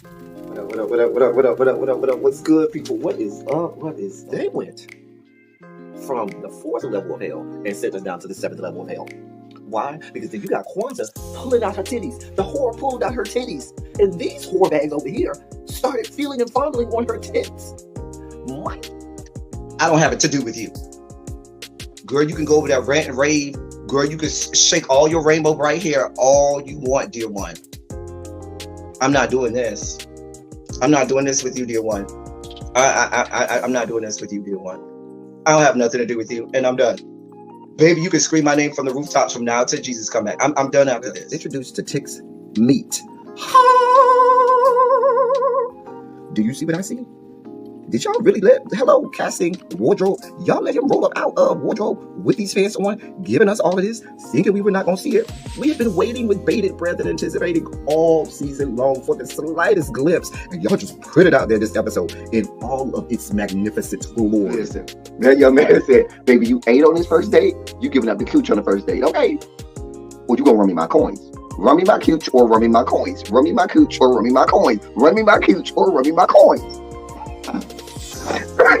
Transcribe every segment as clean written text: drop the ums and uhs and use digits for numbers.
What up, what up, what up, what up, what up, what up, what up, what up? What's good, people? What is up? What is they went from the fourth level of hell and sent us down to the seventh level of hell. Why? Because then you got Kwanzaa pulling out her titties. The whore pulled out her titties. And these whore bags over here started feeling and fondling on her tits. What? I don't have it to do with you. Girl, you can go over there, rant and rave. Girl, you can shake all your rainbow bright hair all you want, dear one. I'm not doing this. I'm not doing this with you, dear one. I'm not doing this with you, dear one. I don't have nothing to do with you, and I'm done. Baby, you can scream my name from the rooftops from now till Jesus come back. I'm done after this. Introduced to Tick's meat. Do you see what I see? Did y'all really hello, casting, wardrobe, y'all let him roll up out of wardrobe with these pants on, giving us all of this, thinking we were not going to see it? We have been waiting with bated breath and anticipating all season long for the slightest glimpse, and y'all just put it out there this episode in all of its magnificent glory. Listen, that young man said, baby, you ate on this first date, you giving up the cooch on the first date, okay? Well, you gonna run me my coins. Run me my cooch or run me my coins. Run me my cooch or run me my coins. Run me my cooch or run me my coins.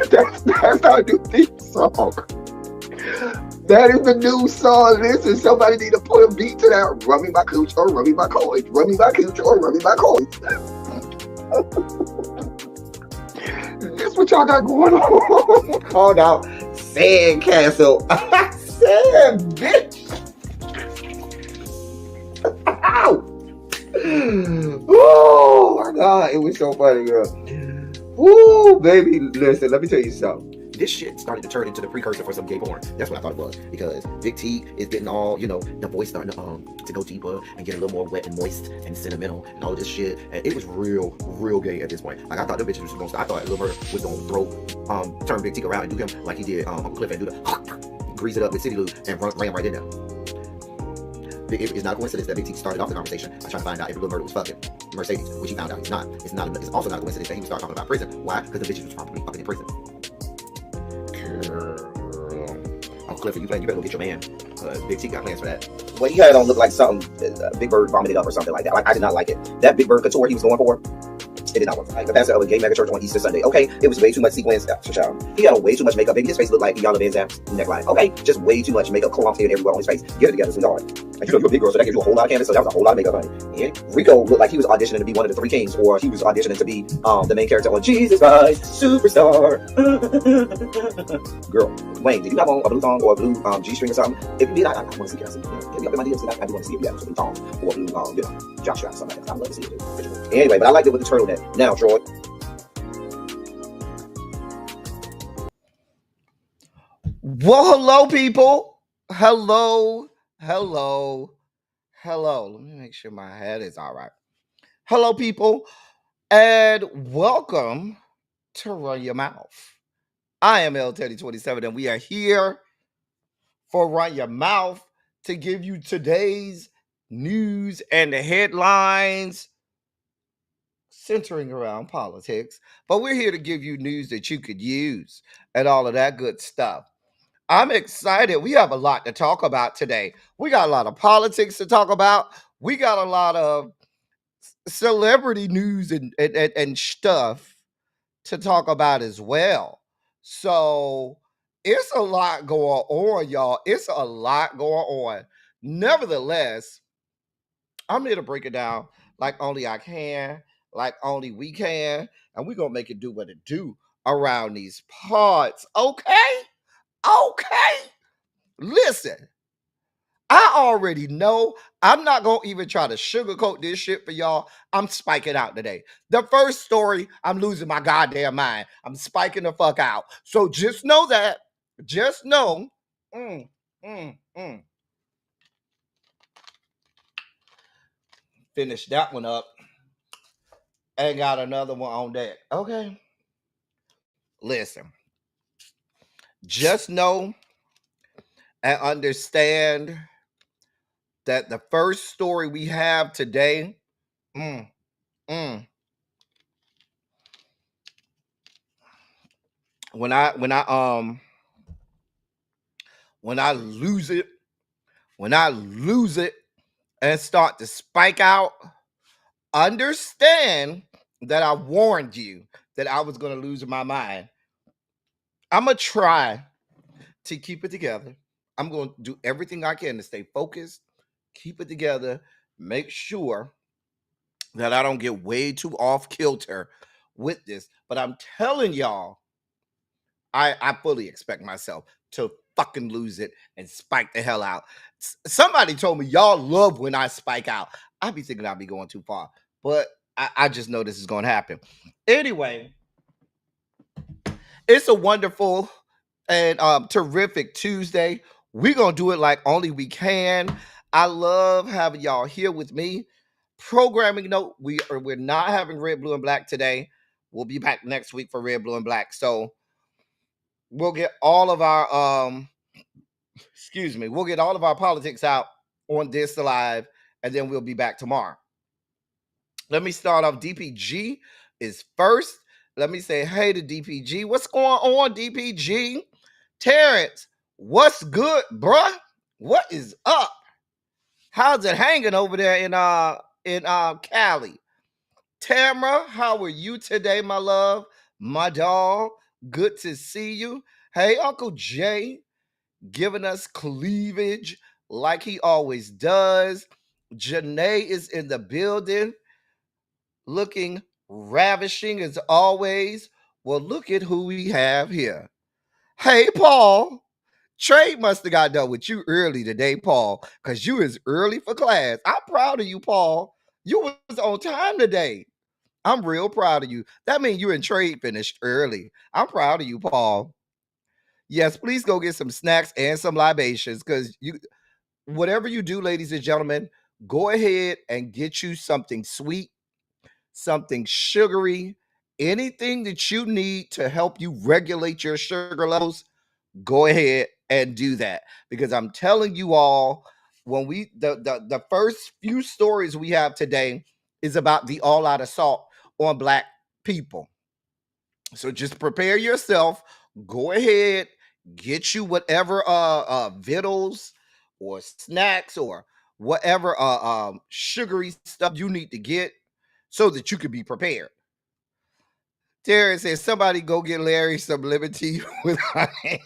That's how I do this song. That is the new song. Listen, somebody need to put a beat to that. Run me my cooch or run me my coins. Run me my cooch or run me my coins. This what y'all got going on. Called out Sandcastle. Sand, bitch. Ow. Oh my God, it was so funny, girl. Woo, baby, listen, let me tell you something. This shit started to turn into the precursor for some gay porn. That's what I thought it was. Because Big T is getting all, the voice starting to go deeper and get a little more wet and moist and sentimental and all of this shit. And it was real gay at this point. Like, I thought the bitches was going to, I thought Lil Bird was going to turn Big T around and do him like he did Uncle Cliff and do the grease it up with City Lou and ran right in there. It's not a coincidence that Big T started off the conversation by trying to find out if Lil Murder was fucking Mercedes, which he found out he's not. It's also not a coincidence that he would start talking about prison. Why? Because the bitch was probably up in prison. Girl. Oh, Clifford, you better go get your man. Big T got plans for that. What he had on looked like something Big Bird vomited up or something like that. Like, I did not like it. That Big Bird couture he was going for, it did not work. Like the pastor of a gay mega church on Easter Sunday. Okay, it was way too much sequins. He had on way too much makeup. Baby, his face looked like Iyanla Van Zant's neckline. Okay, just way too much makeup clumped in everywhere on his face. Get it together, sweetheart. And you're a big girl, so that gives you a whole lot of canvas. So that was a whole lot of makeup, honey. Yeah. Rico looked like he was auditioning to be one of the three kings, or he was auditioning to be the main character on Jesus Christ Superstar. Girl, Wayne, did you have on a blue thong or a blue G-string or something? If you did, I want to see it. Get me up in my DMs. I do want to see if you have a blue thong or a blue, jock strap or something like that. I'd love to see it too. Anyway, but I liked it with the turtleneck. Now, Troy. Well, hello, people. Hello. Let me make sure my head is all right. Hello, people, and welcome to Run Your Mouth. I am L Teddy27, and we are here for Run Your Mouth to give you today's news and the headlines centering around politics. But we're here to give you news that you could use and all of that good stuff. I'm excited. We have a lot to talk about today. We got a lot of politics to talk about. We got a lot of celebrity news and stuff to talk about as well. So it's a lot going on, y'all. It's a lot going on. Nevertheless, I'm here to break it down like only I can, like only we can, and we're going to make it do what it do around these parts. Okay? Listen, I already know. I'm not going to even try to sugarcoat this shit for y'all. I'm spiking out today. The first story, I'm losing my goddamn mind. I'm spiking the fuck out. So just know that. Just know. Finish that one up. And got another one on deck. Okay. Listen. Just know and understand that the first story we have today, when I lose it and start to spike out, understand that I warned you that I was going to lose my mind. I'm going to try to keep it together. I'm going to do everything I can to stay focused, keep it together, make sure that I don't get way too off kilter with this. But I'm telling y'all, I fully expect myself to fucking lose it and spike the hell out. Somebody told me y'all love when I spike out. I be thinking I'll be going too far, but I just know this is going to happen. Anyway, it's a wonderful and terrific Tuesday. We're going to do it like only we can. I love having y'all here with me. Programming note, we're not having red, blue, and black today. We'll be back next week for red, blue, and black. So we'll get all of our we'll get all of our politics out on this live, and then we'll be back tomorrow. Let me start off. DPG is first. Let me say hey to DPG. What's going on, DPG? Terrence, what's good, bruh? What is up? How's it hanging over there in Cali? Tamara, how are you today, my love? My dog, good to see you. Hey, Uncle Jay, giving us cleavage like he always does. Janae is in the building, looking ravishing as always. Well, look at who we have here. Hey, Paul. Trey must have got done with you early today, Paul, because you is early for class. I'm proud of you, Paul. You was on time today. I'm real proud of you. That means you and Trey finished early. I'm proud of you, Paul. Yes, please go get some snacks and some libations, because you, whatever you do, ladies and gentlemen, go ahead and get you something sweet, something sugary, anything that you need to help you regulate your sugar levels. Go ahead and do that, because I'm telling you all, when we the first few stories we have today is about the all-out assault on Black people. So just prepare yourself. Go ahead, get you whatever victuals or snacks or whatever sugary stuff you need to get so that you can be prepared. Terry says, somebody go get Larry some lemon tea with honey.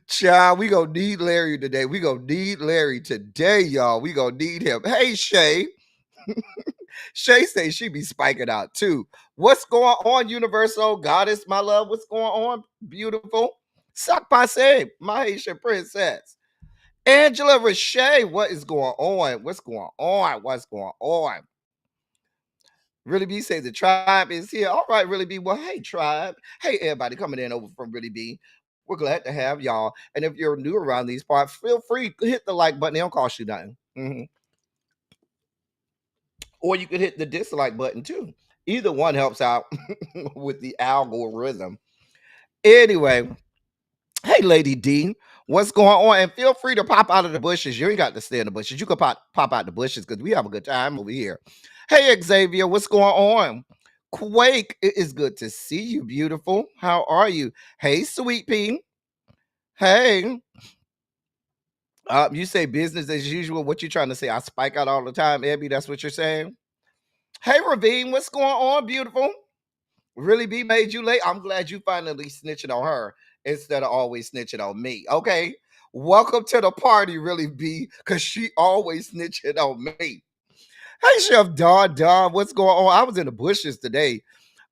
Child, we gonna need Larry today. We gonna need Larry today, y'all. We gonna need him. Hey, Shay. Shay says she be spiking out too. What's going on, Universal Goddess, my love? What's going on, beautiful? Suck passe, my Haitian princess. Angela Roche, what is going on? What's going on? What's going on? Really B say the tribe is here. All right, Really B. Well, hey, tribe. Hey, everybody coming in over from Really B. We're glad to have y'all. And if you're new around these parts, feel free to hit the like button. It don't cost you nothing. Or you could hit the dislike button too. Either one helps out with the algorithm. Anyway, hey, Lady D, what's going on? And feel free to pop out of the bushes. You ain't got to stay in the bushes. You can pop out the bushes because we have a good time over here. Hey, Xavier, what's going on? Quake, it is good to see you, beautiful. How are you? Hey, Sweet Pea. Hey. You say business as usual. What you trying to say? I spike out all the time, Abby. That's what you're saying? Hey, Ravine, what's going on, beautiful? Really B made you late? I'm glad you finally snitching on her instead of always snitching on me. Okay. Welcome to the party, Really B, because she always snitching on me. Hey, Chef Don, what's going on? I was in the bushes today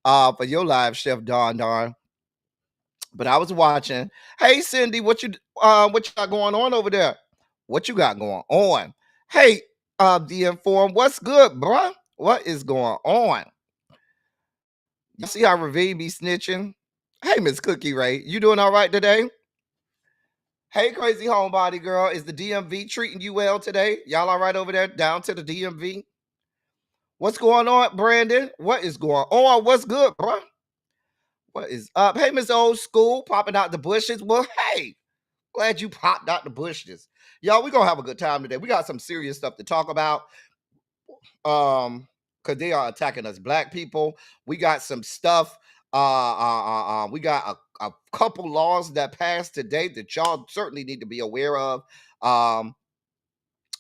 for your live, Chef Don. But I was watching. Hey, Cindy, what you got going on over there? What you got going on? Hey, the Inform, what's good, bruh? What is going on? You see how Ravine be snitching? Hey, Miss Cookie Ray, you doing all right today? Hey, crazy homebody girl, is the DMV treating you well today? Y'all all right over there down to the DMV? What's going on, Brandon? What is going on? What's good, bro? What is up? Hey, Miss Old School, popping out the bushes. Well, hey, glad you popped out the bushes. Y'all, we're going to have a good time today. We got some serious stuff to talk about. Because they are attacking us Black people. We got some stuff. We got a couple laws that passed today that y'all certainly need to be aware of.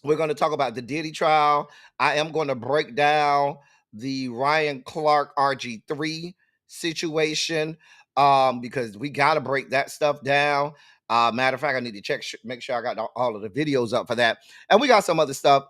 We're going to talk about the Diddy trial. I am going to break down the Ryan Clark RG3 situation because we got to break that stuff down. Matter of fact, I need to check, make sure I got all of the videos up for that, and we got some other stuff.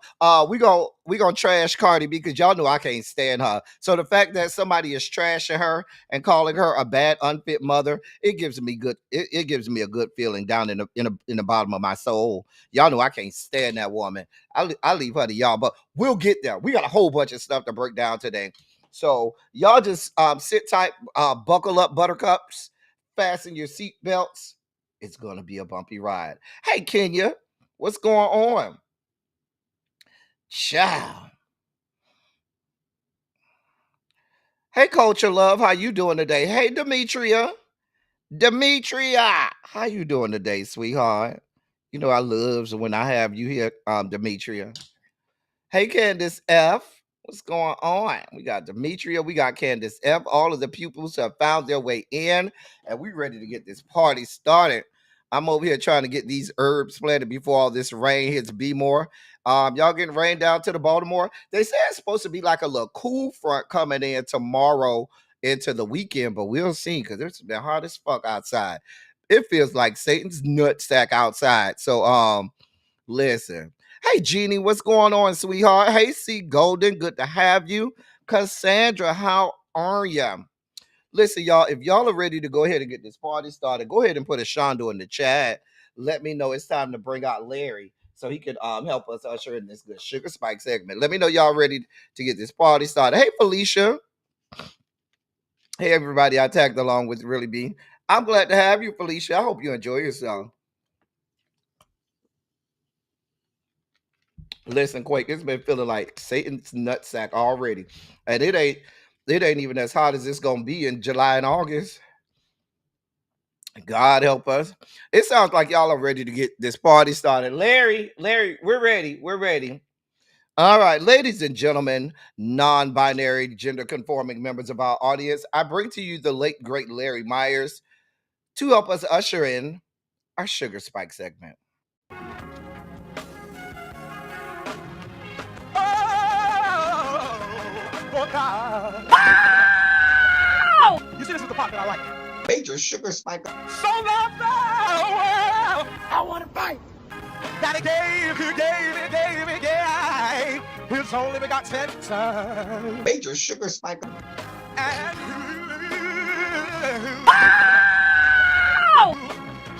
We gonna trash Cardi because y'all know I can't stand her. So the fact that somebody is trashing her and calling her a bad, unfit mother, it gives me good. It gives me a good feeling down in the bottom of my soul. Y'all know I can't stand that woman. I'll leave her to y'all, but we'll get there. We got a whole bunch of stuff to break down today. So y'all just sit tight, buckle up, buttercups, fasten your seat belts. It's gonna be a bumpy ride. Hey Kenya, what's going on? Ciao. Hey Culture Love, how you doing today? Hey Demetria. Demetria, how you doing today, sweetheart? You know I loves when I have you here, Demetria. Hey, Candace F. What's going on? We got Demetria. We got Candace F. All of the pupils have found their way in, and we ready to get this party started. I'm over here trying to get these herbs planted before all this rain hits B-more. Y'all getting rain down to the Baltimore? They say it's supposed to be like a little cool front coming in tomorrow into the weekend, but we'll see because it's been hot as fuck outside. It feels like Satan's nutsack outside. So, listen. Hey, Jeannie, what's going on, sweetheart? Hey, C. Golden, good to have you. Cassandra, how are you? Listen, y'all, if y'all are ready to go ahead and get this party started, go ahead and put a Shondo in the chat. Let me know it's time to bring out Larry so he can help us usher in this good Sugar Spike segment. Let me know y'all ready to get this party started. Hey, Felicia. Hey, everybody, I tagged along with Really B. I'm glad to have you, Felicia. I hope you enjoy yourself. Listen, Quake, it's been feeling like Satan's nutsack already. And it ain't even as hot as it's gonna be in July and August. God help us. It sounds like y'all are ready to get this party started. Larry, we're ready. We're ready. All right, ladies and gentlemen, non-binary, gender-conforming members of our audience, I bring to you the late, great Larry Myers to help us usher in our Sugar Spike segment. Oh, God. You see, this is the part that I like. Major Sugar Spike. So long, well, I want to fight. That he gave his only begotten son. Major Sugar Spike. And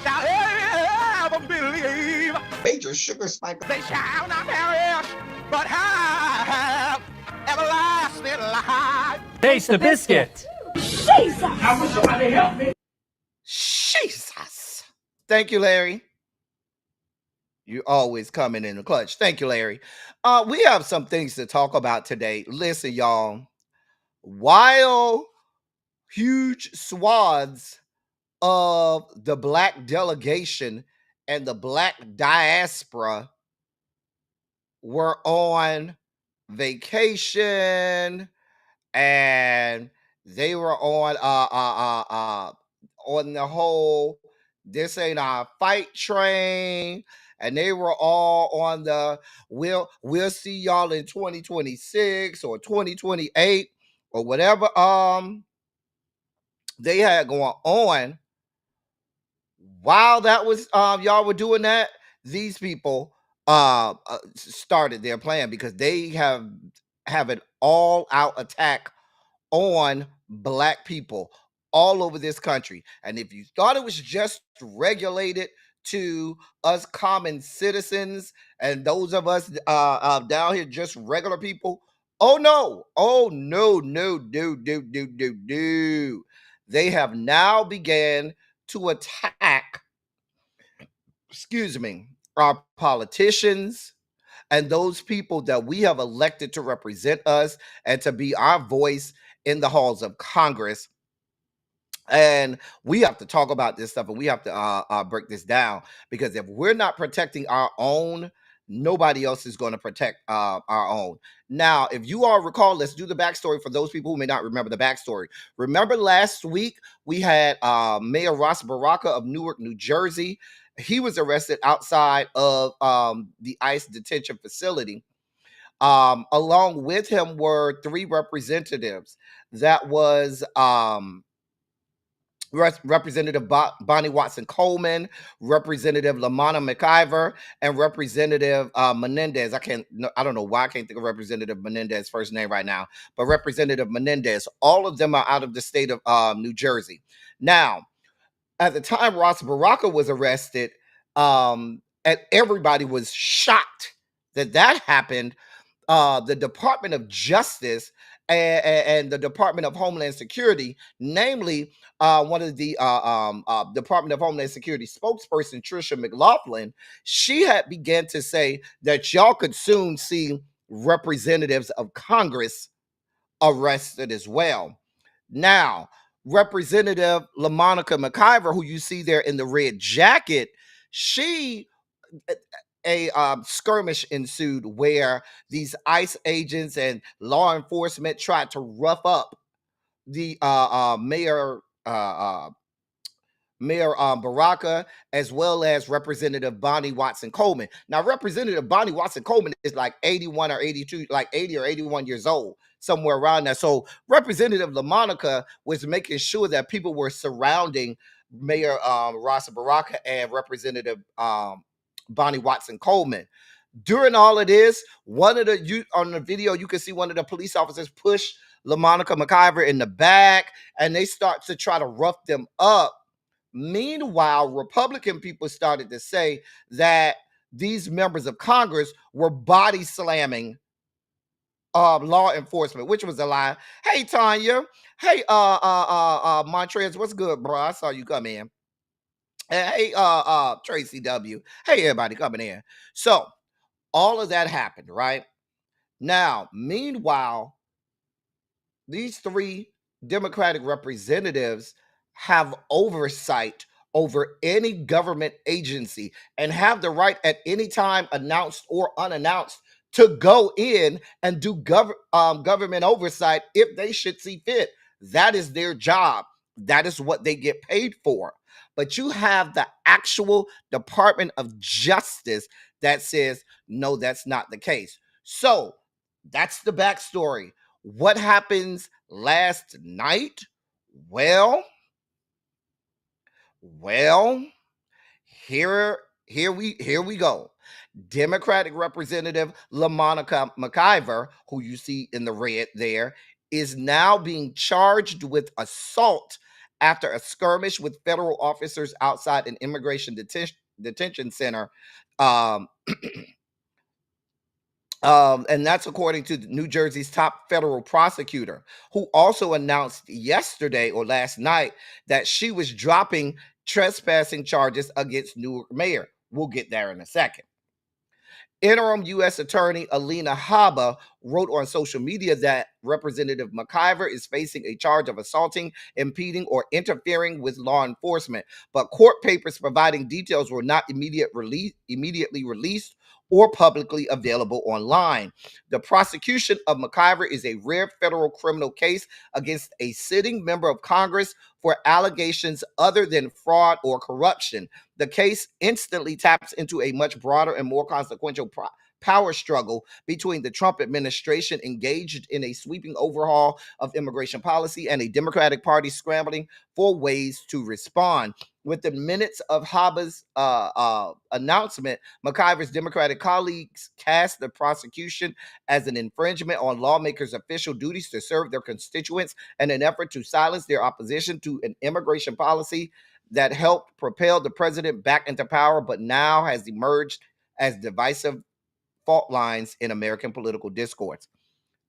shall ever believe. Major Sugar Spike. They shall not perish, but have everlasting life. Taste the biscuit. Jesus! I wish somebody help me. Jesus. Thank you, Larry. You always coming in the clutch. Thank you, Larry. We have some things to talk about today. Listen, y'all. While huge swaths of the black delegation and the black diaspora were on vacation and they were on the whole this ain't our fight train, and they were all on the we'll see y'all in 2026 or 2028 or whatever they had going on. While that was y'all were doing that, these people started their plan because they have an all-out attack on black people all over this country. And if you thought it was just regulated to us common citizens and those of us down here just regular people, oh no, they have now began to attack, our politicians and those people that we have elected to represent us and to be our voice in the halls of Congress. And we have to talk about this stuff, and we have to break this down, because if we're not protecting our own, nobody else is going to protect our own. Now, if you all recall, let's do the backstory for those people who may not remember the backstory. Remember last week we had Mayor Ross Baraka of Newark, New Jersey. he was arrested outside of the ICE detention facility. Along with him were 3 representatives. That was Representative Bonnie Watson Coleman, Representative Lamana McIver, and Representative Menendez. I don't know why I can't think of Representative Menendez's first name right now, but Representative Menendez. All of them are out of the state of New Jersey. Now, at the time Ross Baraka was arrested, and everybody was shocked that happened. The Department of Justice and the Department of Homeland Security, namely one of the Department of Homeland Security spokesperson, Tricia McLaughlin, she had began to say that y'all could soon see representatives of Congress arrested as well. Now, Representative LaMonica McIver, who you see there in the red jacket, a skirmish ensued where these ICE agents and law enforcement tried to rough up the Mayor Baraka, as well as Representative Bonnie Watson Coleman. Now, Representative Bonnie Watson Coleman is like 81 or 82, like 80 or 81 years old, somewhere around there. So Representative LaMonica was making sure that people were surrounding Mayor Ross Baraka and Representative Bonnie Watson Coleman. During all of this, on the video, you can see one of the police officers push LaMonica McIver in the back, and they start to try to rough them up. Meanwhile, Republican people started to say that these members of Congress were body slamming law enforcement, which was a lie. Hey, Tanya. Hey, Montrez, what's good, bro? I saw you come in. And hey, Tracy W. Hey, everybody coming in. So all of that happened, right? Now, meanwhile, these 3 Democratic representatives have oversight over any government agency and have the right at any time, announced or unannounced, to go in and do government oversight if they should see fit. That is their job. That is what they get paid for. But you have the actual Department of Justice that says, no, that's not the case. So that's the backstory. What happens last night? Well, here we go. Democratic Representative LaMonica McIver, who you see in the red there, is now being charged with assault after a skirmish with federal officers outside an immigration detention center. And that's according to New Jersey's top federal prosecutor, who also announced yesterday or last night that she was dropping trespassing charges against Newark Mayor. We'll get there in a second. Interim U.S. Attorney Alina Habba wrote on social media that Representative McIver is facing a charge of assaulting, impeding, or interfering with law enforcement, but court papers providing details were not immediately released or publicly available online. The prosecution of McIver is a rare federal criminal case against a sitting member of Congress for allegations other than fraud or corruption. The case instantly taps into a much broader and more consequential power struggle between the Trump administration engaged in a sweeping overhaul of immigration policy and a Democratic Party scrambling for ways to respond. Within minutes of Habba's announcement, McIver's Democratic colleagues cast the prosecution as an infringement on lawmakers' official duties to serve their constituents and an effort to silence their opposition to an immigration policy that helped propel the president back into power, but now has emerged as divisive fault lines in American political discourse.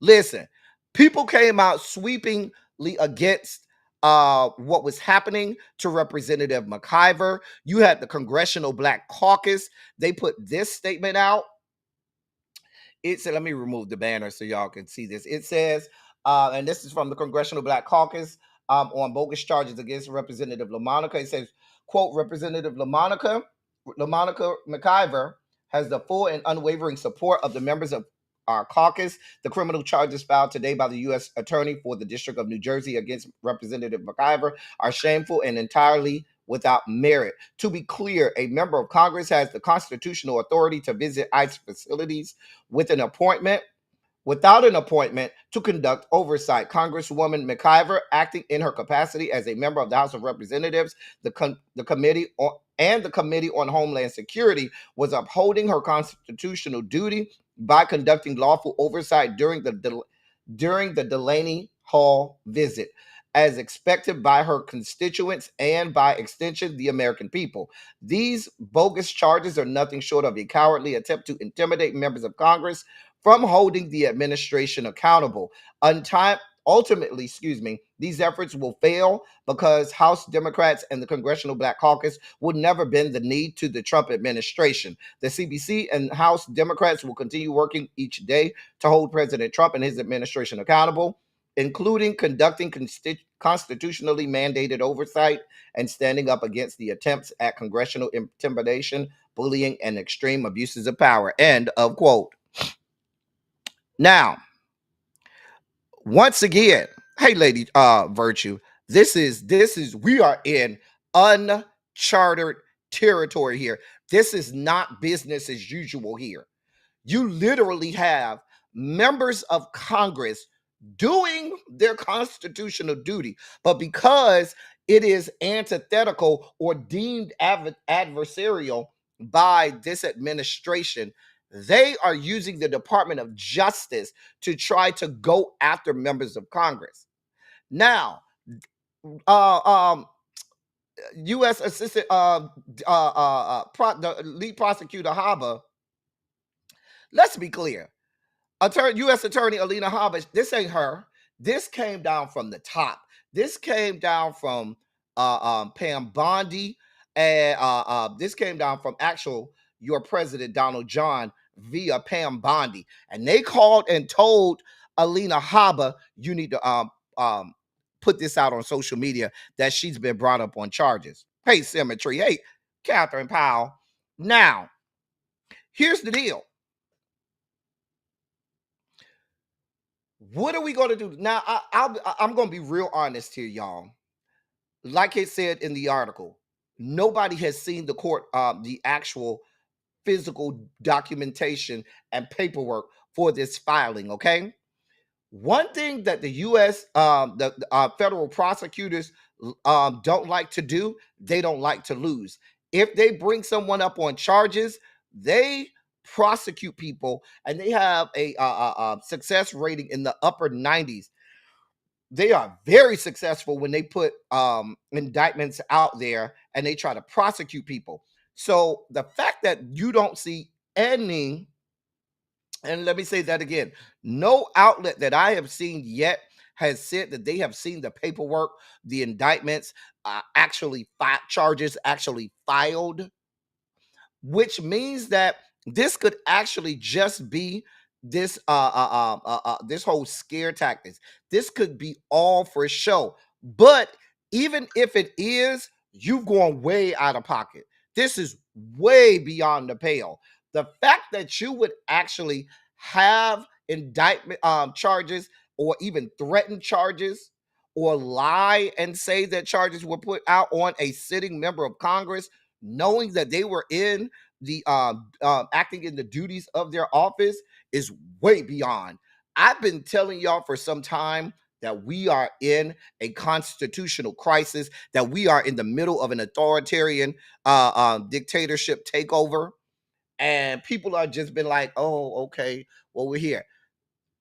Listen, people came out sweepingly against what was happening to Representative McIver. You had the Congressional Black Caucus. They put this statement out. It said, let me remove the banner so y'all can see this. It says, and this is from the Congressional Black Caucus on bogus charges against Representative LaMonica. It says, quote, Representative LaMonica McIver has the full and unwavering support of the members of our caucus. The criminal charges filed today by the U.S. Attorney for the District of New Jersey against Representative McIver are shameful and entirely without merit. To be clear, a member of Congress has the constitutional authority to visit ICE facilities with an appointment, without an appointment, to conduct oversight. Congresswoman McIver, acting in her capacity as a member of the House of Representatives, the Committee on Homeland Security, was upholding her constitutional duty by conducting lawful oversight during the Delaney Hall visit, as expected by her constituents and, by extension, the American people. These bogus charges are nothing short of a cowardly attempt to intimidate members of Congress from holding the administration accountable. Ultimately, these efforts will fail because House Democrats and the Congressional Black Caucus would never bend the knee to the Trump administration. The CBC and House Democrats will continue working each day to hold President Trump and his administration accountable, including conducting constitutionally mandated oversight and standing up against the attempts at congressional intimidation, bullying, and extreme abuses of power. End of quote. Now, once again, hey, Lady Virtue, we are in uncharted territory here. This is not business as usual here. You literally have members of Congress doing their constitutional duty, but because it is antithetical or deemed adversarial by this administration, they are using the Department of Justice to try to go after members of Congress. Now, U.S. Assistant the lead prosecutor Haba, let's be clear. U.S. Attorney Alina Hobbs, this ain't her. This came down from the top. This came down from Pam Bondi, and this came down from your president, Donald John, via Pam Bondi. And they called and told Alina Haba, you need to put this out on social media that she's been brought up on charges. Hey, Symmetry. Hey, Catherine Powell. Now, here's the deal. What are we going to do now? I'm going to be real honest here, y'all. Like it said in the article, nobody has seen the actual physical documentation and paperwork for this filing. Okay, one thing that the U.S. Federal prosecutors don't like to do, they don't like to lose. If they bring someone up on charges, they prosecute people, and they have a success rating in the upper 90s. They are very successful when they put indictments out there and they try to prosecute people. So the fact that you don't see any, and let me say that again, no outlet that I have seen yet has said that they have seen the paperwork, the indictments, charges actually filed, which means that this could actually just be this this whole scare tactics. This could be all for show. But even if it is, you've gone way out of pocket. This is way beyond the pale. The fact that you would actually have indictment charges, or even threaten charges, or lie and say that charges were put out on a sitting member of Congress, knowing that they were in the acting in the duties of their office, is way beyond. I've been telling y'all for some time that we are in a constitutional crisis, that we are in the middle of an authoritarian dictatorship takeover, and people are just been like, oh, okay, well, we're here.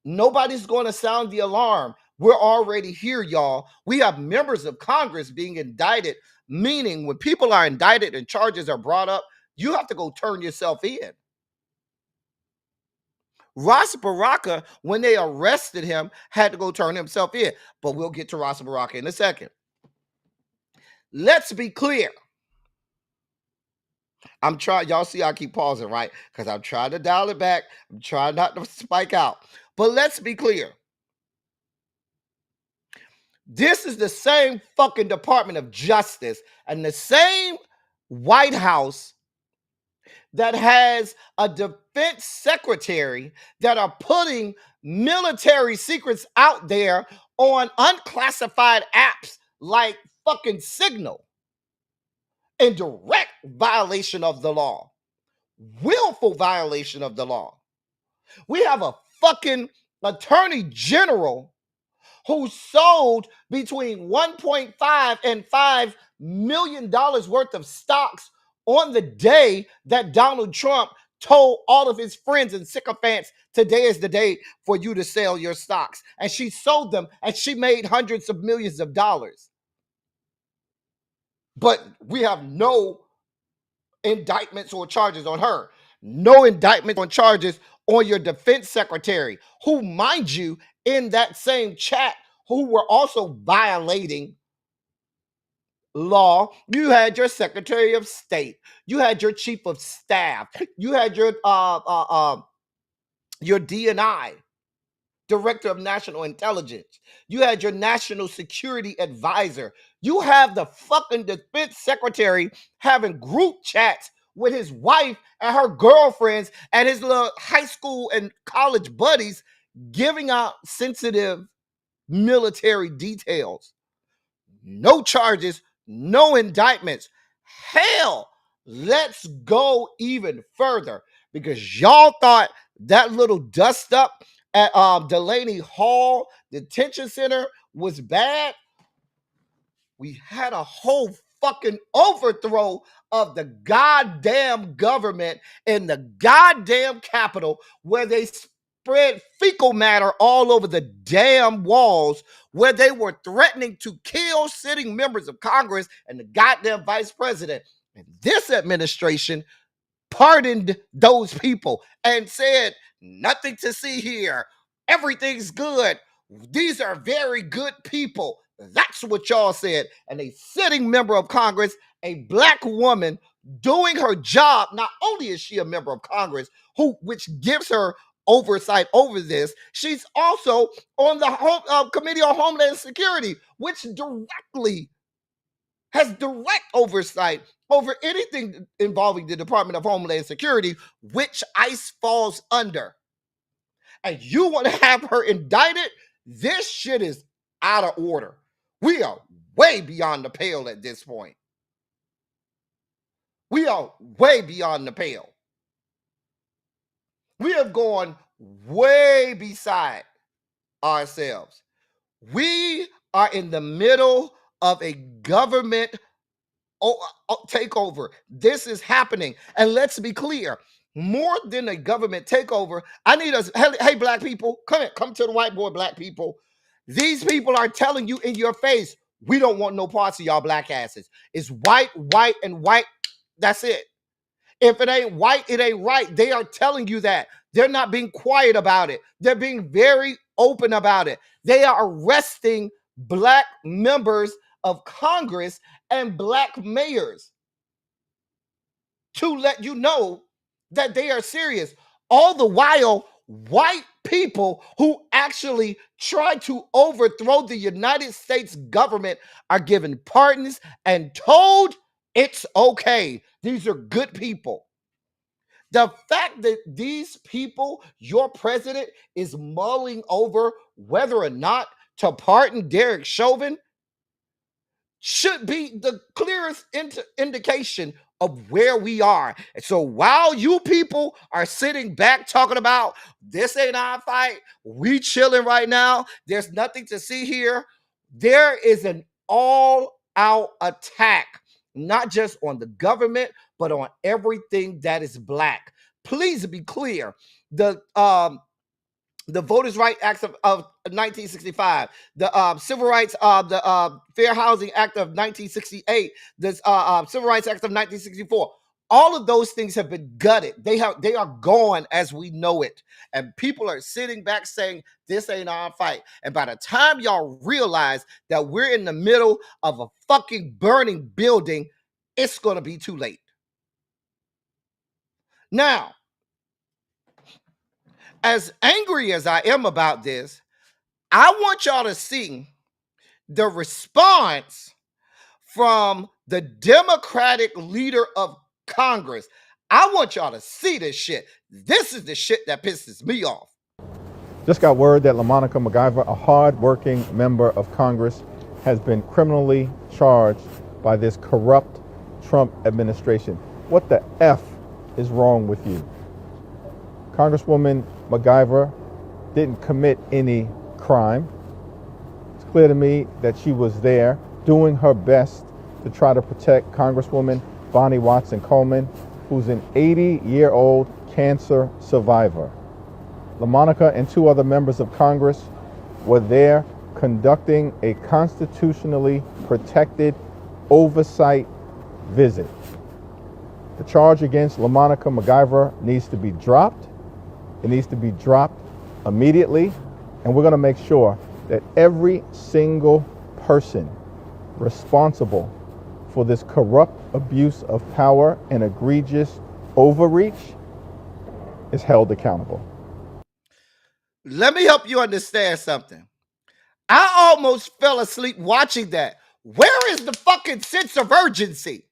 Nobody's going to sound the alarm. We're already here, y'all. We have members of Congress being indicted, meaning when people are indicted and charges are brought up, you have to go turn yourself in. Ras Baraka, when they arrested him, had to go turn himself in. But we'll get to Ras Baraka in a second. Let's be clear. I'm trying, y'all see I keep pausing, right? Because I'm trying to dial it back. I'm trying not to spike out. But let's be clear. This is the same fucking Department of Justice and the same White House that has a defense secretary that are putting military secrets out there on unclassified apps like fucking Signal. in direct violation of the law, willful violation of the law. We have a fucking attorney general who sold between 1.5 and $5 million worth of stocks on the day that Donald Trump told all of his friends and sycophants, today is the day for you to sell your stocks. And she sold them and she made hundreds of millions of dollars. But we have no indictments or charges on her. No indictments on charges on your defense secretary, who, mind you, in that same chat, who were also violating law. You had your Secretary of State, you had your Chief of Staff, you had your DNI, Director of National Intelligence, you had your National Security Advisor. You have the fucking Defense Secretary having group chats with his wife and her girlfriends and his little high school and college buddies, giving out sensitive military details. No charges, no indictments. Hell, let's go even further, because y'all thought that little dust up at Delaney Hall Detention Center was bad. We had a whole fucking overthrow of the goddamn government in the goddamn Capitol, where they spread fecal matter all over the damn walls, where they were threatening to kill sitting members of Congress and the goddamn vice president. And this administration pardoned those people and said, nothing to see here. Everything's good. These are very good people. That's what y'all said. And a sitting member of Congress, a black woman doing her job, not only is she a member of Congress, which gives her oversight over this, she's also on the Committee on Homeland Security, which has direct oversight over anything involving the Department of Homeland Security, which ICE falls under. And you want to have her indicted? This shit is out of order. We are way beyond the pale at this point. We are way beyond the pale. We have gone way beside ourselves. We are in the middle of a government takeover. This is happening. And let's be clear, more than a government takeover, I need us, hey, black people, come to the whiteboard, black people. These people are telling you in your face, we don't want no parts of y'all black asses. It's white, white, and white. That's it. If it ain't white, it ain't right. They are telling you that. They're not being quiet about it. They're being very open about it. They are arresting black members of Congress and black mayors to let you know that they are serious. All the while, white people who actually try to overthrow the United States government are given pardons and told it's okay. These are good people. The fact that these people, your president, is mulling over whether or not to pardon Derek Chauvin should be the clearest indication of where we are. And so while you people are sitting back talking about this ain't our fight, we chilling right now, there's nothing to see here, there is an all-out attack, not just on the government, but on everything that is black. Please be clear. The Voters' Rights Act of 1965, the Civil Rights, the Fair Housing Act of 1968, the Civil Rights Act of 1964. All of those things have been gutted. They are gone as we know it. And people are sitting back saying, this ain't our fight. And by the time y'all realize that we're in the middle of a fucking burning building, it's going to be too late. Now, as angry as I am about this, I want y'all to see the response from the Democratic leader of Congress. I want y'all to see this shit. This is the shit that pisses me off. Just got word that LaMonica McIver, a hard-working member of Congress, has been criminally charged by this corrupt Trump administration. What the F is wrong with you? Congresswoman McIver didn't commit any crime. It's clear to me that she was there doing her best to try to protect Congresswoman Bonnie Watson Coleman, who's an 80-year-old cancer survivor. LaMonica and 2 other members of Congress were there conducting a constitutionally protected oversight visit. The charge against LaMonica McIver needs to be dropped. It needs to be dropped immediately, and we're going to make sure that every single person responsible for this corrupt abuse of power and egregious overreach is held accountable. Let me help you understand something. I almost fell asleep watching that. Where is the fucking sense of urgency?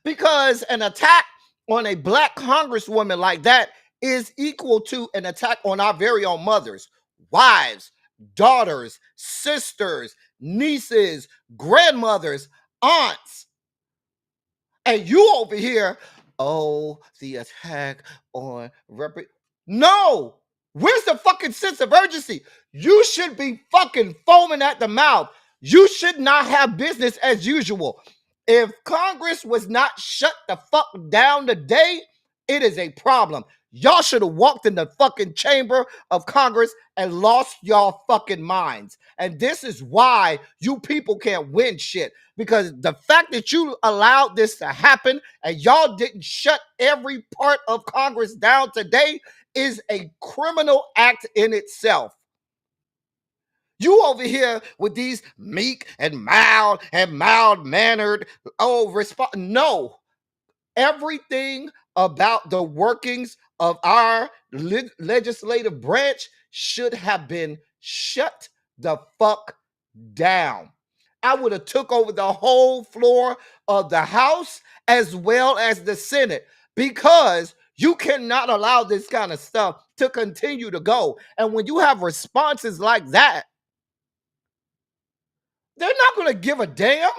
Because an attack on a black congresswoman like that is equal to an attack on our very own mothers, wives, daughters, sisters, nieces, grandmothers, aunts. And you over here, oh, the attack on No! Where's the fucking sense of urgency? You should be fucking foaming at the mouth. You should not have business as usual. If Congress was not shut the fuck down today, it is a problem. Y'all should have walked in the fucking chamber of Congress and lost y'all fucking minds. And this is why you people can't win shit. Because the fact that you allowed this to happen and y'all didn't shut every part of Congress down today is a criminal act in itself. You over here with these meek and mild-mannered, no. Everything about the workings of our legislative branch should have been shut the fuck down. I would have took over the whole floor of the House as well as the Senate, because you cannot allow this kind of stuff to continue to go. And when you have responses like that, they're not going to give a damn.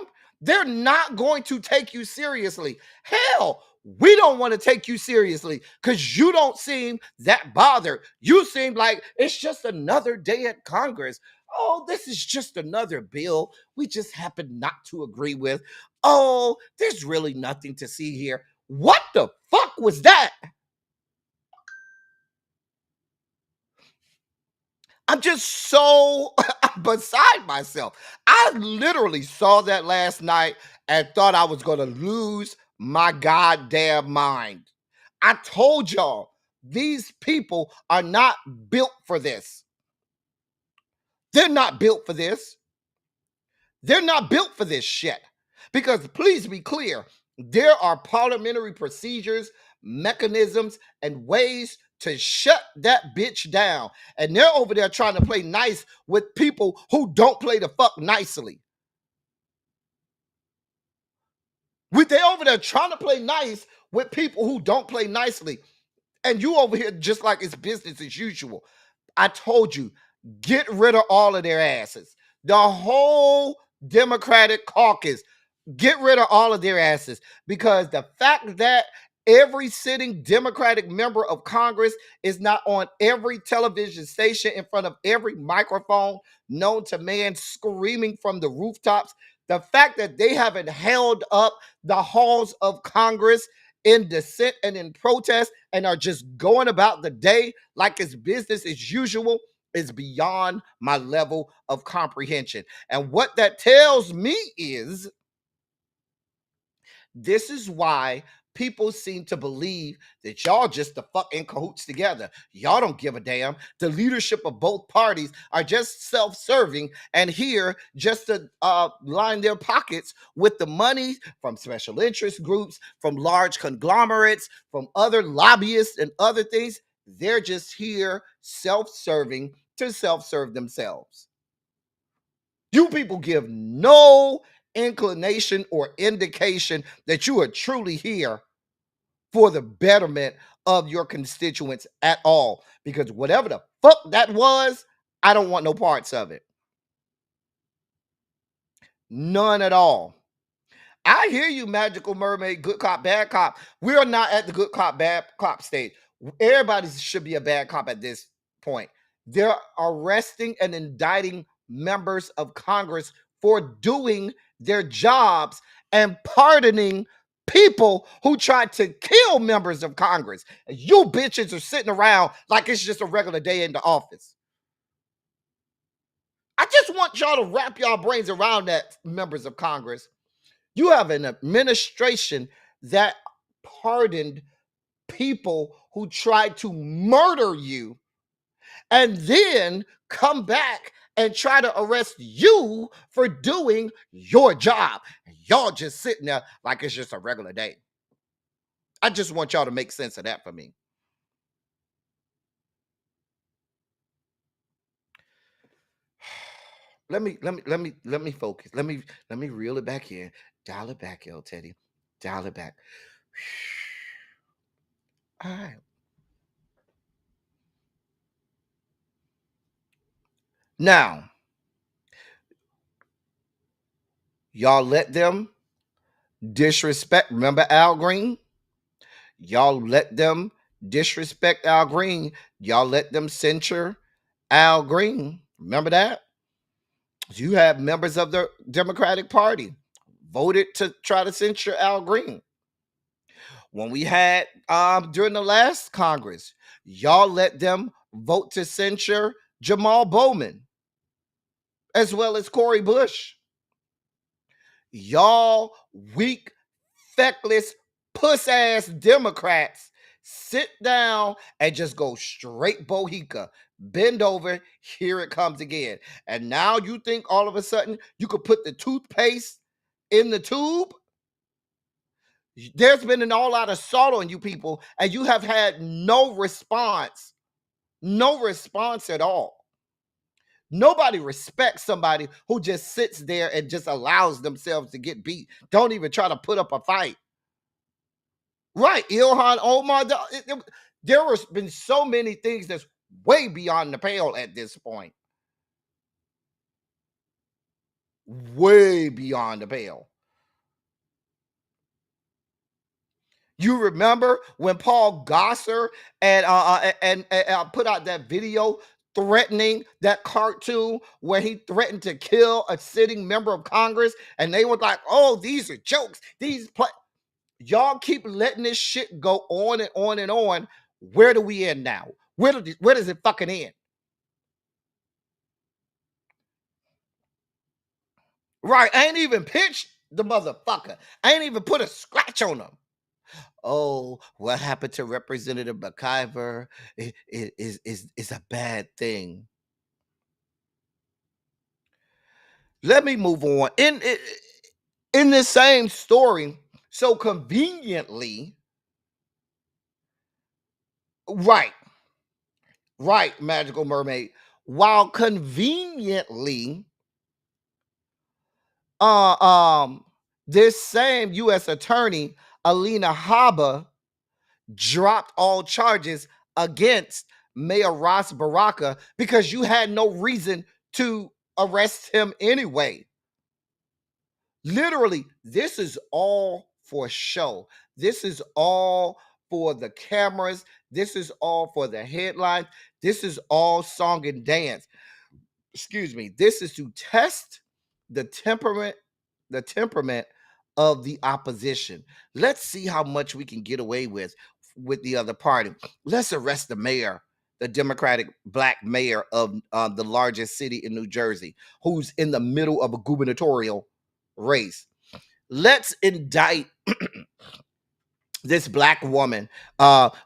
They're not going to take you seriously. Hell, we don't want to take you seriously because you don't seem that bothered. You seem like it's just another day at Congress. Oh, this is just another bill we just happen not to agree with. Oh, there's really nothing to see here. What the fuck was that? I'm just so beside myself. I literally saw that last night and thought I was going to lose my goddamn mind. I told y'all, these people are not built for this. They're not built for this. They're not built for this shit. Because please be clear, there are parliamentary procedures, mechanisms, and ways to shut that bitch down. And they're over there trying to play nice with people who don't play the fuck nicely. They're over there trying to play nice with people who don't play nicely. And you over here just like it's business as usual. I told you, get rid of all of their asses. The whole Democratic caucus, get rid of all of their asses, because the fact that every sitting Democratic member of Congress is not on every television station in front of every microphone known to man screaming from the rooftops, the fact that they haven't held up the halls of Congress in dissent and in protest and are just going about the day like it's business as usual is beyond my level of comprehension. And what that tells me is this is why people seem to believe that y'all just the fuck in cahoots together. Y'all don't give a damn. The leadership of both parties are just self-serving and here just to line their pockets with the money from special interest groups, from large conglomerates, from other lobbyists and other things. They're just here self-serving to self-serve themselves. You people give no inclination or indication that you are truly here for the betterment of your constituents at all. Because whatever the fuck that was, I don't want no parts of it. None at all. I hear you, Magical Mermaid, good cop, bad cop. We are not at the good cop, bad cop stage. Everybody should be a bad cop at this point. They're arresting and indicting members of Congress for doing their jobs and pardoning people who tried to kill members of Congress. You bitches are sitting around like it's just a regular day in the office. I just want y'all to wrap y'all brains around that, members of Congress. You have an administration that pardoned people who tried to murder you and then come back and try to arrest you for doing your job. Y'all just sitting there like it's just a regular day. I just want y'all to make sense of that for me. Let me focus. Let me reel it back in. Dial it back, L Teddy. Dial it back. All right. Now, y'all let them disrespect. Remember Al Green? Y'all let them disrespect Al Green. Y'all let them censure Al Green. Remember that? You have members of the Democratic Party voted to try to censure Al Green. When we had during the last Congress, y'all let them vote to censure Jamal Bowman as well as Cori Bush. Y'all weak, feckless, puss-ass Democrats sit down and just go straight Bohica. Bend over, here it comes again. And now you think all of a sudden you could put the toothpaste in the tube? There's been an all-out assault on you people, and you have had no response. No response at all. Nobody respects somebody who just sits there and just allows themselves to get beat. Don't even try to put up a fight. Right, Ilhan Omar. There has been so many things that's way beyond the pale at this point. Way beyond the pale. You remember when Paul Gosar and put out that video threatening that cartoon where he threatened to kill a sitting member of Congress, and they were like, "Oh, these are jokes. Y'all keep letting this shit go on and on and on. Where do we end now? Where does it fucking end?" Right, I ain't even pitched the motherfucker. I ain't even put a scratch on him. Oh, what happened to Representative McIver is a bad thing. Let me move on. In this same story, so conveniently, right, Magical Mermaid, while conveniently, this same U.S. attorney, Alina Habba, dropped all charges against Mayor Ras Baraka because you had no reason to arrest him anyway. Literally, this is all for show. This is all for the cameras. This is all for the headline. This is all song and dance. Excuse me. This is to test the temperament of the opposition. Let's see how much we can get away with the other party. Let's arrest the mayor, the Democratic black mayor of the largest city in New Jersey, who's in the middle of a gubernatorial race. Let's indict this black woman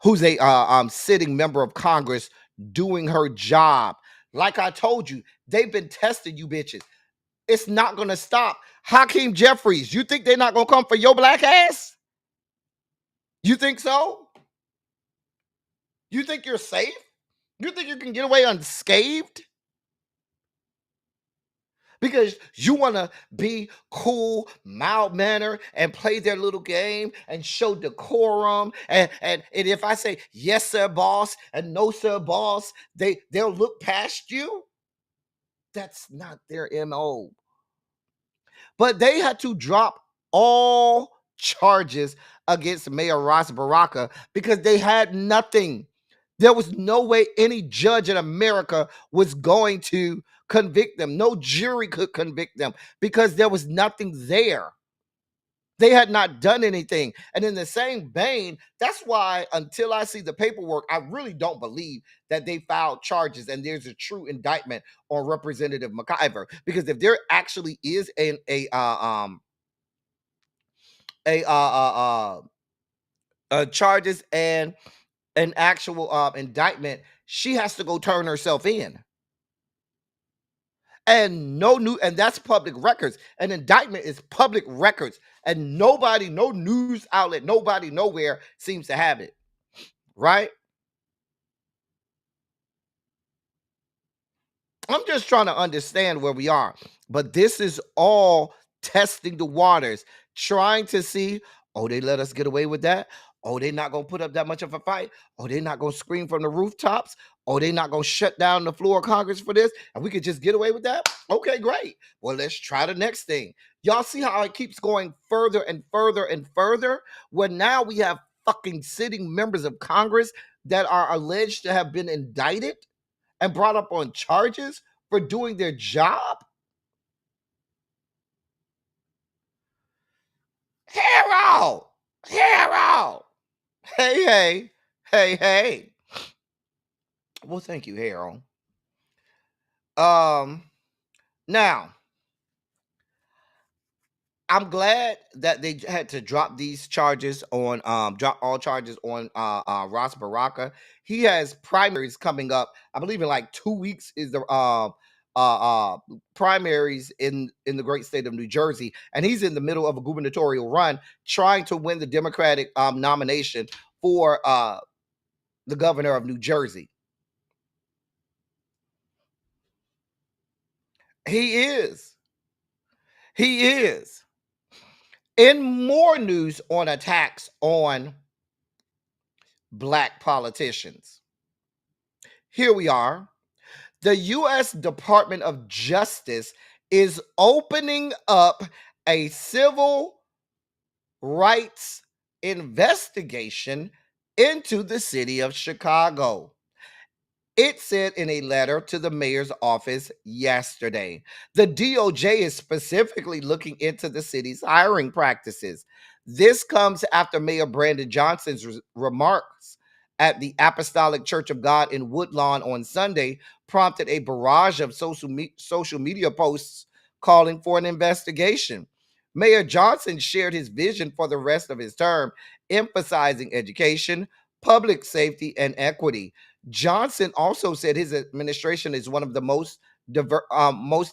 who's a sitting member of Congress doing her job. Like I told you, they've been testing you bitches. It's not going to stop. Hakeem Jeffries, you think they're not going to come for your black ass? You think so? You think you're safe? You think you can get away unscathed? Because you want to be cool, mild-mannered, and play their little game and show decorum. And if I say, yes, sir, boss, and no, sir, boss, they'll look past you. That's not their MO. But they had to drop all charges against Mayor Ras Baraka because they had nothing. There was no way any judge in America was going to convict them. No jury could convict them because there was nothing there. They had not done anything. And in the same vein, that's why until I see the paperwork, I really don't believe that they filed charges and there's a true indictment on Representative McIver. Because if there actually is charges and an actual indictment, she has to go turn herself in. And and that's public records. An indictment is public records, and nobody, no news outlet, nobody nowhere seems to have it, right? I'm just trying to understand where we are, but this is all testing the waters, trying to see, oh, they let us get away with that. Oh, they're not going to put up that much of a fight. Oh, they're not going to scream from the rooftops. Oh, they're not going to shut down the floor of Congress for this. And we could just get away with that. Okay, great. Well, let's try the next thing. Y'all see how it keeps going further and further and further? Where now we have fucking sitting members of Congress that are alleged to have been indicted and brought up on charges for doing their job? Hero! Hero! Hey, hey, hey, hey. Well, thank you, Hero. Now, I'm glad that they had to drop these charges on drop all charges on Ras Baraka. He has primaries coming up. I believe in like 2 weeks is the primaries in the great state of New Jersey, and he's in the middle of a gubernatorial run trying to win the Democratic nomination for the governor of New Jersey. He is. He is. In more news on attacks on Black politicians, here we are. The U.S. Department of Justice is opening up a civil rights investigation into the city of Chicago. It said in a letter to the mayor's office yesterday. The DOJ is specifically looking into the city's hiring practices. This comes after Mayor Brandon Johnson's remarks at the Apostolic Church of God in Woodlawn on Sunday prompted a barrage of social media posts calling for an investigation. Mayor Johnson shared his vision for the rest of his term, emphasizing education, public safety, and equity. Johnson also said his administration is one of the most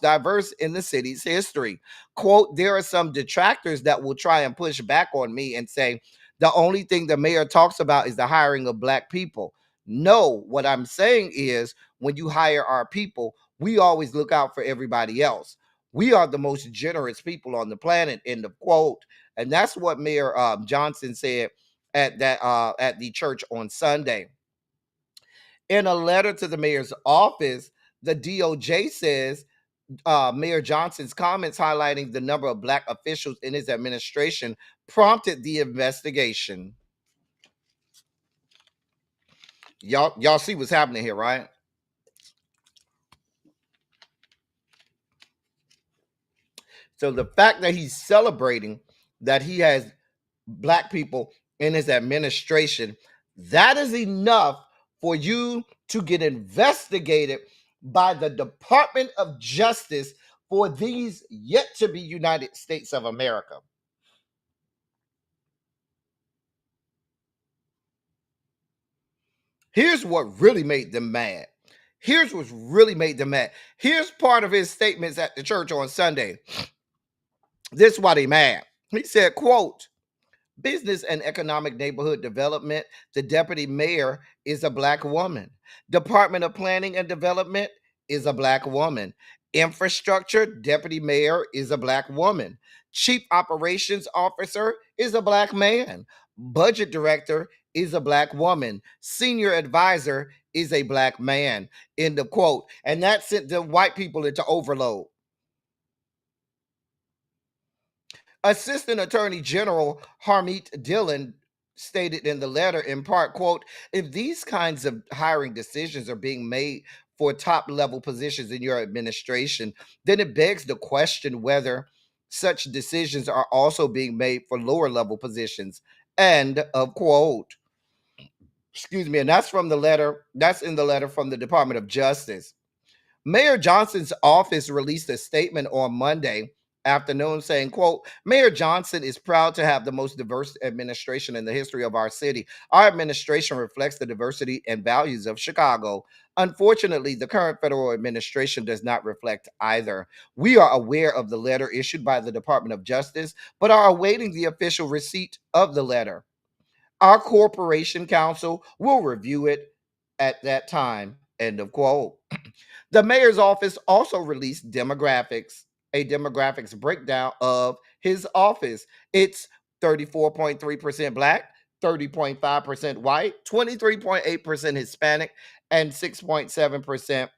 diverse in the city's history. Quote, there are some detractors that will try and push back on me and say, the only thing the mayor talks about is the hiring of Black people. No, what I'm saying is when you hire our people, we always look out for everybody else. We are the most generous people on the planet, end of quote. And that's what Mayor Johnson said at the church on Sunday. In a letter to the mayor's office, the DOJ says Mayor Johnson's comments highlighting the number of Black officials in his administration prompted the investigation. Y'all see what's happening here, right? So the fact that he's celebrating that he has Black people in his administration, that is enough for you to get investigated by the Department of Justice for these yet to be United States of America. Here's what really made them mad. Here's what's really made them mad. Here's part of his statements at the church on Sunday. This is why they mad. He said, quote, business and economic neighborhood development, the deputy mayor is a Black woman. Department of Planning and Development is a Black woman. Infrastructure, deputy mayor is a Black woman. Chief operations officer is a Black man. Budget director is a Black woman. Senior advisor is a Black man. End of quote. And that sent the white people into overload. Assistant Attorney General Harmeet Dillon stated in the letter, in part, quote, if these kinds of hiring decisions are being made for top level positions in your administration, then it begs the question whether such decisions are also being made for lower level positions. End of quote. Excuse me. And that's from the letter, that's in the letter from the Department of Justice. Mayor Johnson's office released a statement on Monday afternoon saying, quote, Mayor Johnson is proud to have the most diverse administration in the history of our city. Our administration reflects the diversity and values of Chicago. Unfortunately, the current federal administration does not reflect either. We are aware of the letter issued by the Department of Justice, but are awaiting the official receipt of the letter. Our corporation counsel will review it at that time. End of quote. The mayor's office also released a demographics breakdown of his office. It's 34.3% black, 30.5% white, 23.8% Hispanic, and 6.7%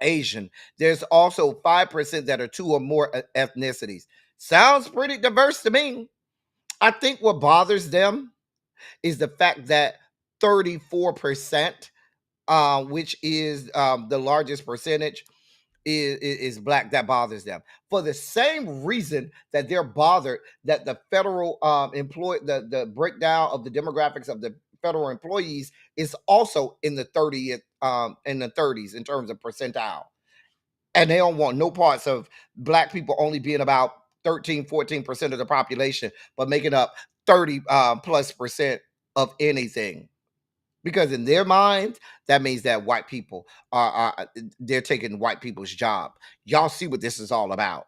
Asian. There's also 5% that are two or more ethnicities. Sounds pretty diverse to me. I think what bothers them is the fact that 34%, which is the largest percentage, is black. That bothers them for the same reason that they're bothered that the federal the breakdown of the demographics of the federal employees is also in the 30th in the 30s in terms of percentile, and they don't want no parts of black people only being about 13-14% of the population but making up 30 plus percent of anything. Because in their minds, that means that white people are they're taking white people's job. Y'all see what this is all about.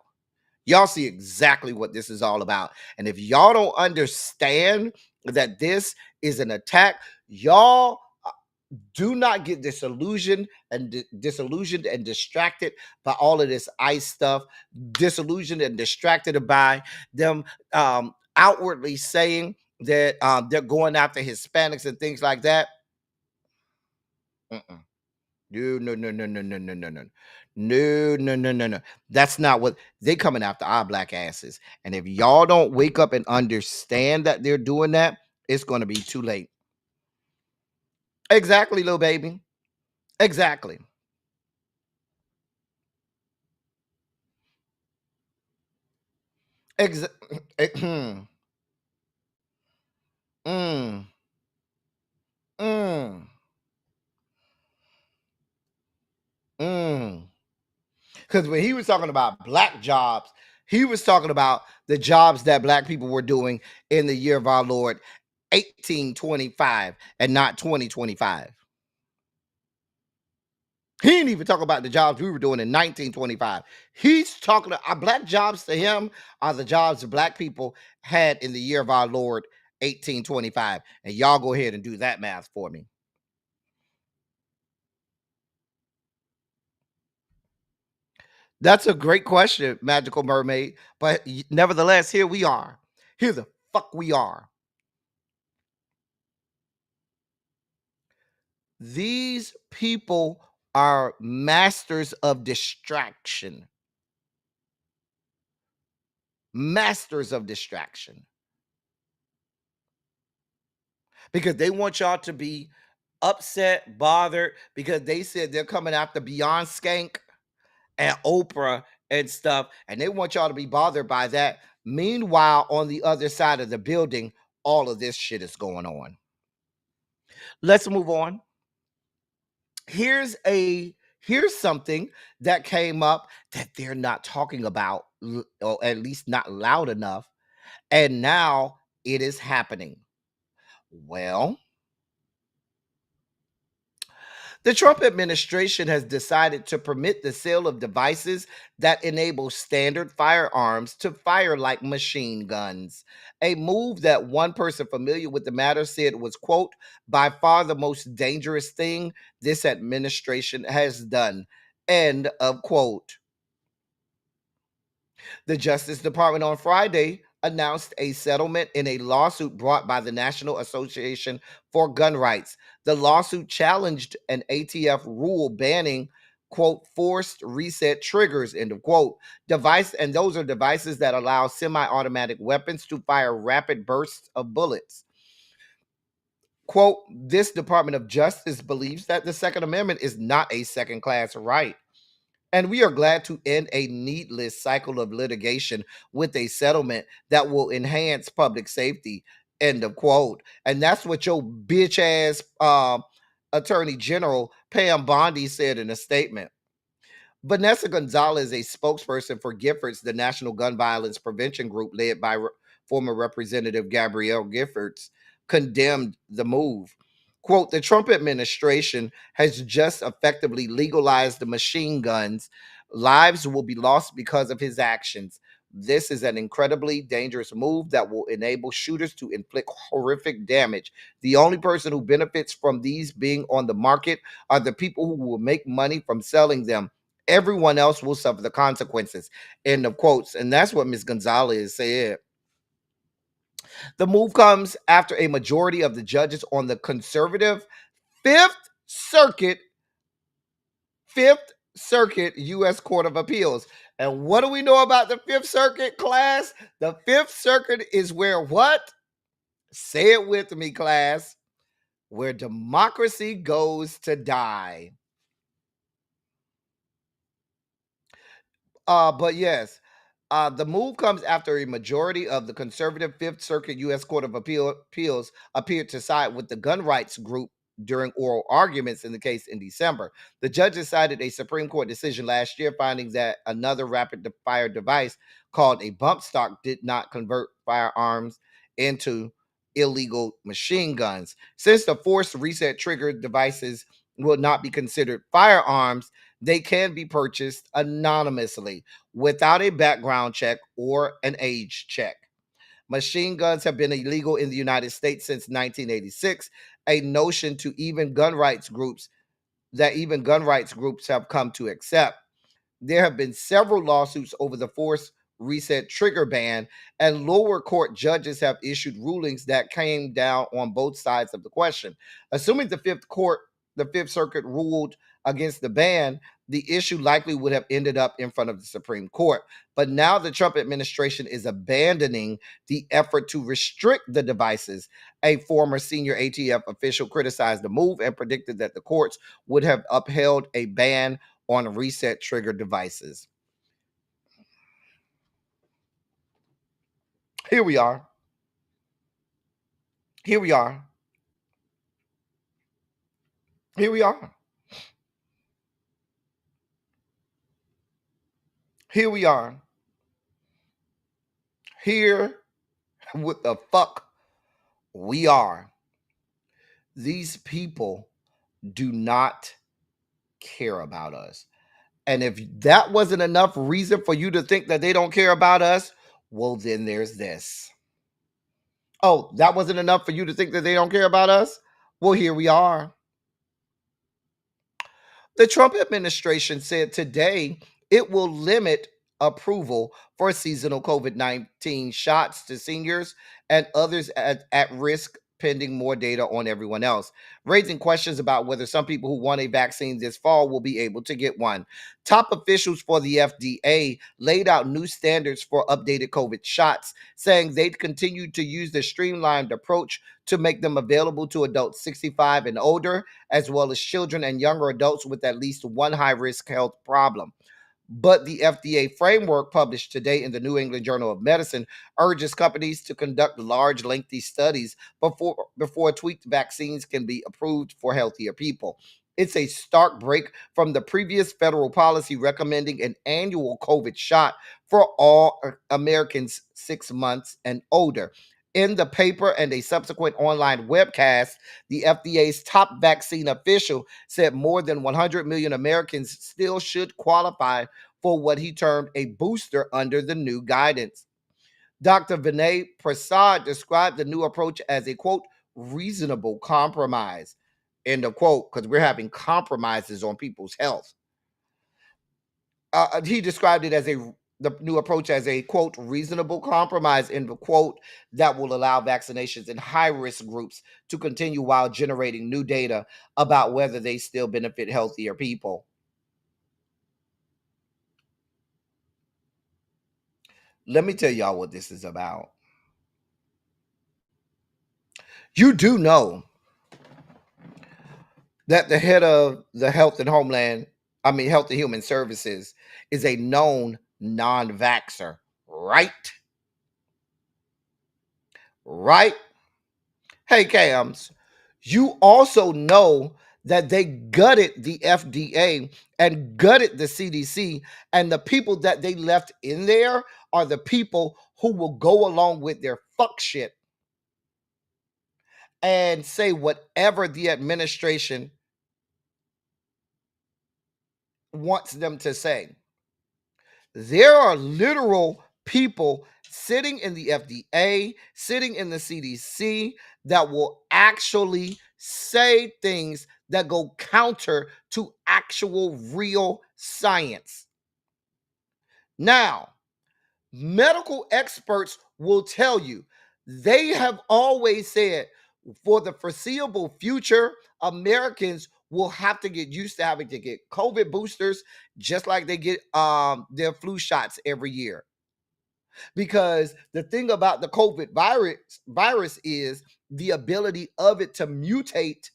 Y'all see exactly what this is all about. And if y'all don't understand that this is an attack, y'all do not get disillusioned and distracted by all of this ICE stuff, disillusioned and distracted by them outwardly saying that they're going after Hispanics and things like that. Mm-mm. No, no, no, no, no, no, no, no, no. No, no, no, no, no. That's not what they coming after our black asses. And if y'all don't wake up and understand that they're doing that, it's going to be too late. Exactly, little baby. Exactly. Mm, mm, mm, mm. Because when he was talking about black jobs, he was talking about the jobs that black people were doing in the year of our Lord 1825 and not 2025. He didn't even talk about the jobs we were doing in 1925. He's talking about our black jobs to him are the jobs that black people had in the year of our Lord 1825. And y'all go ahead and do that math for me. That's a great question, Magical Mermaid. But nevertheless, here we are. Here the fuck we are. These people are masters of distraction. Masters of distraction. Because they want y'all to be upset, bothered, because they said they're coming after Beyond Skank and Oprah and stuff, and they want y'all to be bothered by that. Meanwhile, on the other side of the building, all of this shit is going on. Let's move on. Here's something that came up that they're not talking about, or at least not loud enough, and now it is happening. Well, the Trump administration has decided to permit the sale of devices that enable standard firearms to fire like machine guns. A move that one person familiar with the matter said was, quote, by far the most dangerous thing this administration has done. End of quote. The Justice Department on Friday announced a settlement in a lawsuit brought by the National Association for Gun Rights. The lawsuit challenged an ATF rule banning quote, forced reset triggers, end of quote. And those are devices that allow semi-automatic weapons to fire rapid bursts of bullets. Quote, this Department of Justice believes that the Second Amendment is not a second-class right. And we are glad to end a needless cycle of litigation with a settlement that will enhance public safety. End of quote. And that's what your bitch ass Attorney General Pam Bondi said in a statement. Vanessa Gonzalez, a spokesperson for Giffords, the National Gun Violence Prevention Group led by former Representative Gabrielle Giffords, condemned the move. Quote, the Trump administration has just effectively legalized the machine guns. Lives will be lost because of his actions. This is an incredibly dangerous move that will enable shooters to inflict horrific damage. The only person who benefits from these being on the market are the people who will make money from selling them. Everyone else will suffer the consequences. End of quotes. And that's what Ms. Gonzalez said. The move comes after a majority of the judges on the conservative Fifth Circuit U.S. Court of Appeals. And what do we know about the Fifth Circuit, class? The Fifth Circuit is where what? Say it with me, class. Where democracy goes to die. But yes, the move comes after a majority of the conservative Fifth Circuit U.S. Court of Appeals appeared to side with the gun rights group during oral arguments in the case in December. The judges cited a Supreme Court decision last year finding that another rapid-fire device called a bump stock did not convert firearms into illegal machine guns. Since the forced reset trigger devices will not be considered firearms, they can be purchased anonymously without a background check or an age check. Machine guns have been illegal in the United States since 1986, a notion to even gun rights groups have come to accept. There have been several lawsuits over the forced reset trigger ban, and lower court judges have issued rulings that came down on both sides of the question. Assuming the Fifth Circuit ruled against the ban, the issue likely would have ended up in front of the Supreme Court. But now the Trump administration is abandoning the effort to restrict the devices. A former senior ATF official criticized the move and predicted that the courts would have upheld a ban on reset trigger devices. Here we are. Here we are. Here we are. Here we are. Here, what the fuck we are. These people do not care about us. And if that wasn't enough reason for you to think that they don't care about us, well, then there's this. Oh, that wasn't enough for you to think that they don't care about us? Well, here we are. The Trump administration said today it will limit approval for seasonal COVID-19 shots to seniors and others at risk, pending more data on everyone else, raising questions about whether some people who want a vaccine this fall will be able to get one. Top officials for the FDA laid out new standards for updated COVID shots, saying they'd continue to use the streamlined approach to make them available to adults 65 and older, as well as children and younger adults with at least one high-risk health problem. But the FDA framework published today in the New England Journal of Medicine urges companies to conduct large, lengthy studies before tweaked vaccines can be approved for healthier people. It's a stark break from the previous federal policy recommending an annual COVID shot for all Americans 6 months and older. In the paper and a subsequent online webcast, the FDA's top vaccine official said more than 100 million Americans still should qualify for what he termed a booster under the new guidance. Dr. Vinay Prasad described the new approach as a, quote, reasonable compromise, end of quote, because we're having compromises on people's health. He described it as the new approach as a, quote, reasonable compromise, end of quote, that will allow vaccinations in high-risk groups to continue while generating new data about whether they still benefit healthier people. Let me tell y'all what this is about. You do know that the head of the Health and Human Services is a known non-vaxxer, right? Right? Hey, Cams, you also know that they gutted the FDA and gutted the CDC, and the people that they left in there are the people who will go along with their fuck shit and say whatever the administration wants them to say. There are literal people sitting in the FDA, sitting in the CDC that will actually say things that go counter to actual real science. Now, medical experts will tell you they have always said for the foreseeable future, Americans will have to get used to having to get COVID boosters just like they get their flu shots every year. Because the thing about the COVID virus is the ability of it to mutate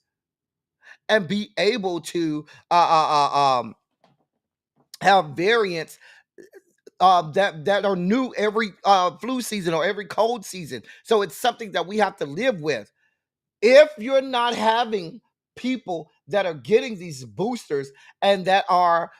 and be able to have variants that are new every flu season or every cold season. So it's something that we have to live with. If you're not having people that are getting these boosters and that are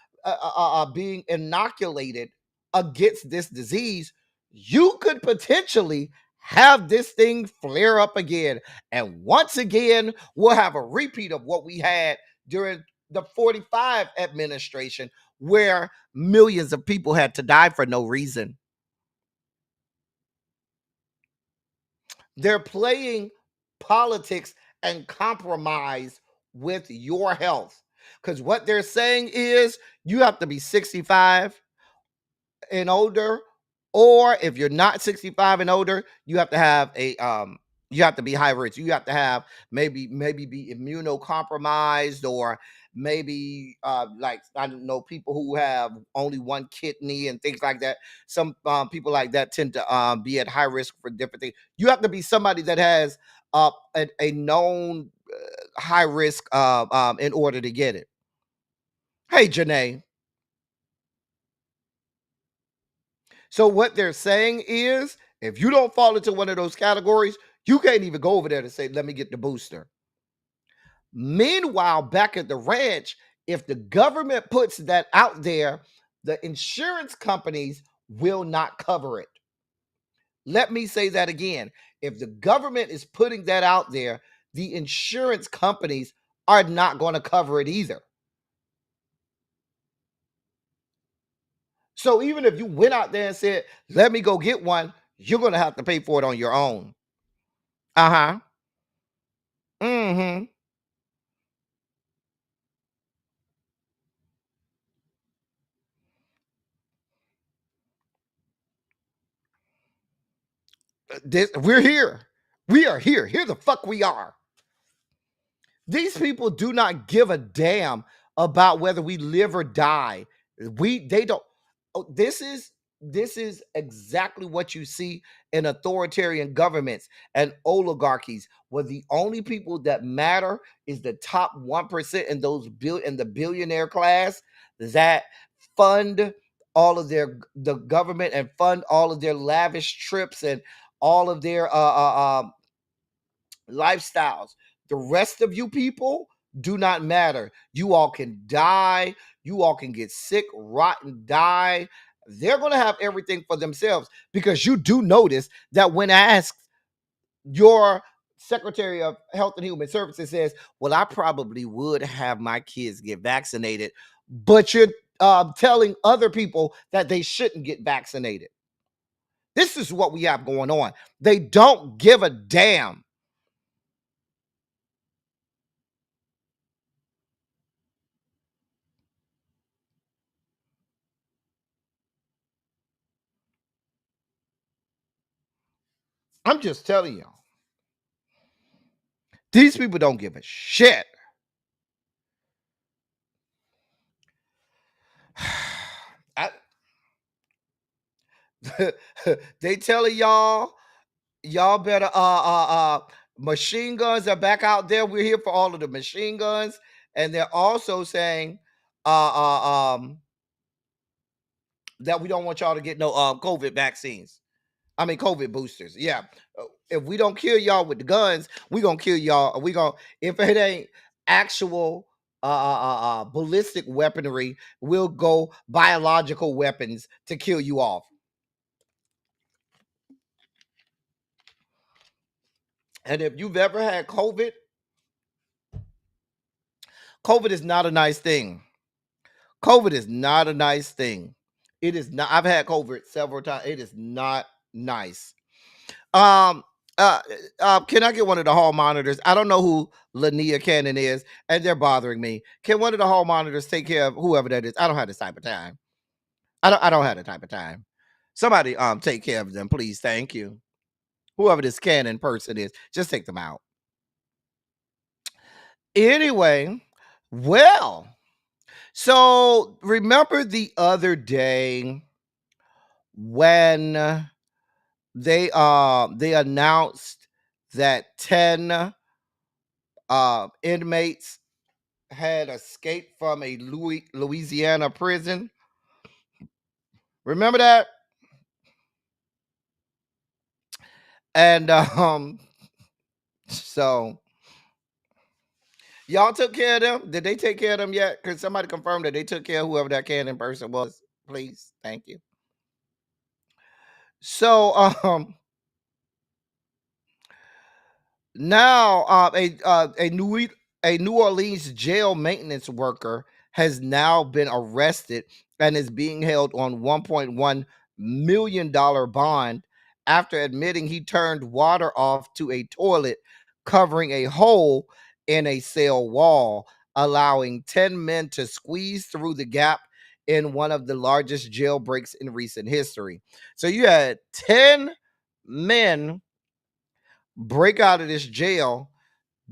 being inoculated against this disease, you could potentially have this thing flare up again. And once again, we'll have a repeat of what we had during the 45 administration, where millions of people had to die for no reason. They're playing politics and compromise with your health. Because what they're saying is you have to be 65 and older, or if you're not 65 and older, you have to have you have to be high risk. You have to have maybe be immunocompromised, or maybe like, I don't know, people who have only one kidney and things like that. Some people like that tend to be at high risk for different things. You have to be somebody that has a known high risk in order to get it. Hey, Janae. So what they're saying is, if you don't fall into one of those categories, you can't even go over there to say, let me get the booster. Meanwhile, back at the ranch, if the government puts that out there, the insurance companies will not cover it. Let me say that again. If the government is putting that out there, the insurance companies are not going to cover it either. So even if you went out there and said, let me go get one, you're going to have to pay for it on your own. Uh-huh. Mm-hmm. We're here. We are here. Here the fuck we are. These people do not give a damn about whether we live or die. They don't. Oh, this is exactly what you see in authoritarian governments and oligarchies, where the only people that matter is the top 1% in the billionaire class that fund all of the government and fund all of their lavish trips and all of their lifestyles. The rest of you people do not matter. You all can die. You all can get sick, rot, and die. They're going to have everything for themselves, because you do notice that when asked, your Secretary of Health and Human Services says, well, I probably would have my kids get vaccinated, but you're telling other people that they shouldn't get vaccinated. This is what we have going on. They don't give a damn. I'm just telling y'all. These people don't give a shit. they telling y'all better machine guns are back out there. We're here for all of the machine guns, and they're also saying that we don't want y'all to get no COVID vaccines. I mean COVID boosters. Yeah. If we don't kill y'all with the guns, we gonna kill y'all. We gonna, if it ain't actual ballistic weaponry, we'll go biological weapons to kill you off. And if you've ever had COVID, COVID is not a nice thing. COVID is not a nice thing. It is not. I've had COVID several times. It is not nice. Um, can I get one of the hall monitors? I don't know who Lania Cannon is, and they're bothering me. Can one of the hall monitors take care of whoever that is? I don't have this type of time. I don't have the type of time. Somebody take care of them, please. Thank you. Whoever this Cannon person is, just take them out. Anyway, well, so remember the other day when they announced that 10 inmates had escaped from a Louisiana prison. Remember that? And so y'all took care of them. Did they take care of them yet? Could somebody confirm that they took care of whoever that Cannon person was? Please, thank you. So now a New Orleans jail maintenance worker has now been arrested and is being held on $1.1 million bond after admitting he turned water off to a toilet covering a hole in a cell wall, allowing 10 men to squeeze through the gap in one of the largest jailbreaks in recent history. So you had 10 men break out of this jail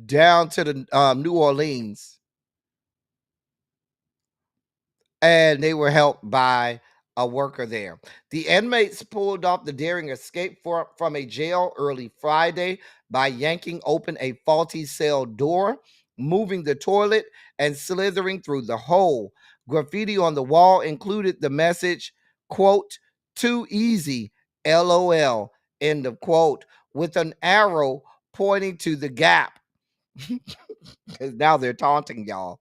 down to the New Orleans, and they were helped by a worker there. The inmates pulled off the daring escape from a jail early Friday by yanking open a faulty cell door, moving the toilet, and slithering through the hole. Graffiti on the wall included the message, quote, "Too easy, LOL," end of quote, with an arrow pointing to the gap. Because now they're taunting y'all.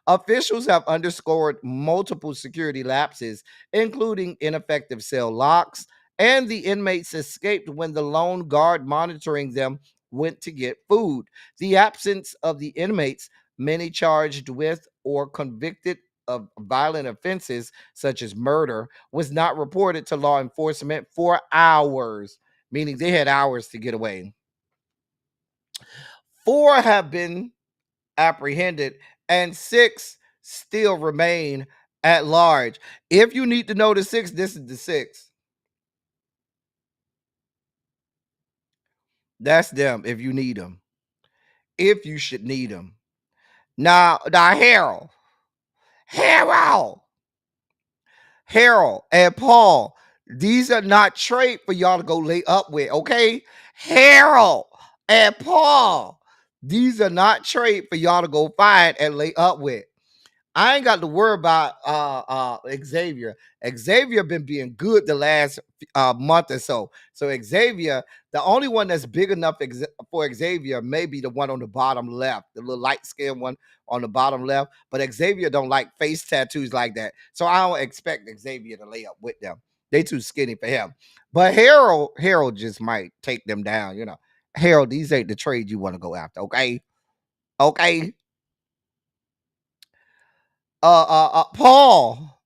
Officials have underscored multiple security lapses, including ineffective cell locks, and the inmates escaped when the lone guard monitoring them went to get food. The absence of the inmates, many charged with or convicted of violent offenses such as murder, was not reported to law enforcement for hours, meaning they had hours to get away. 4 have been apprehended and 6 still remain at large. If you need to know the 6, this is the 6. That's them if you need them. If you should need them. Now Harold and Paul, these are not trade for y'all to go lay up with, okay? Harold and Paul, these are not trade for y'all to go find and lay up with. I ain't got to worry about Xavier. Xavier been being good the last month or so. So Xavier, the only one that's big enough for Xavier may be the one on the bottom left, the little light skinned one on the bottom left. But Xavier don't like face tattoos like that. So I don't expect Xavier to lay up with them. They too skinny for him. But Harold just might take them down, you know. Harold, these ain't the trade you want to go after, okay? Okay. Paul,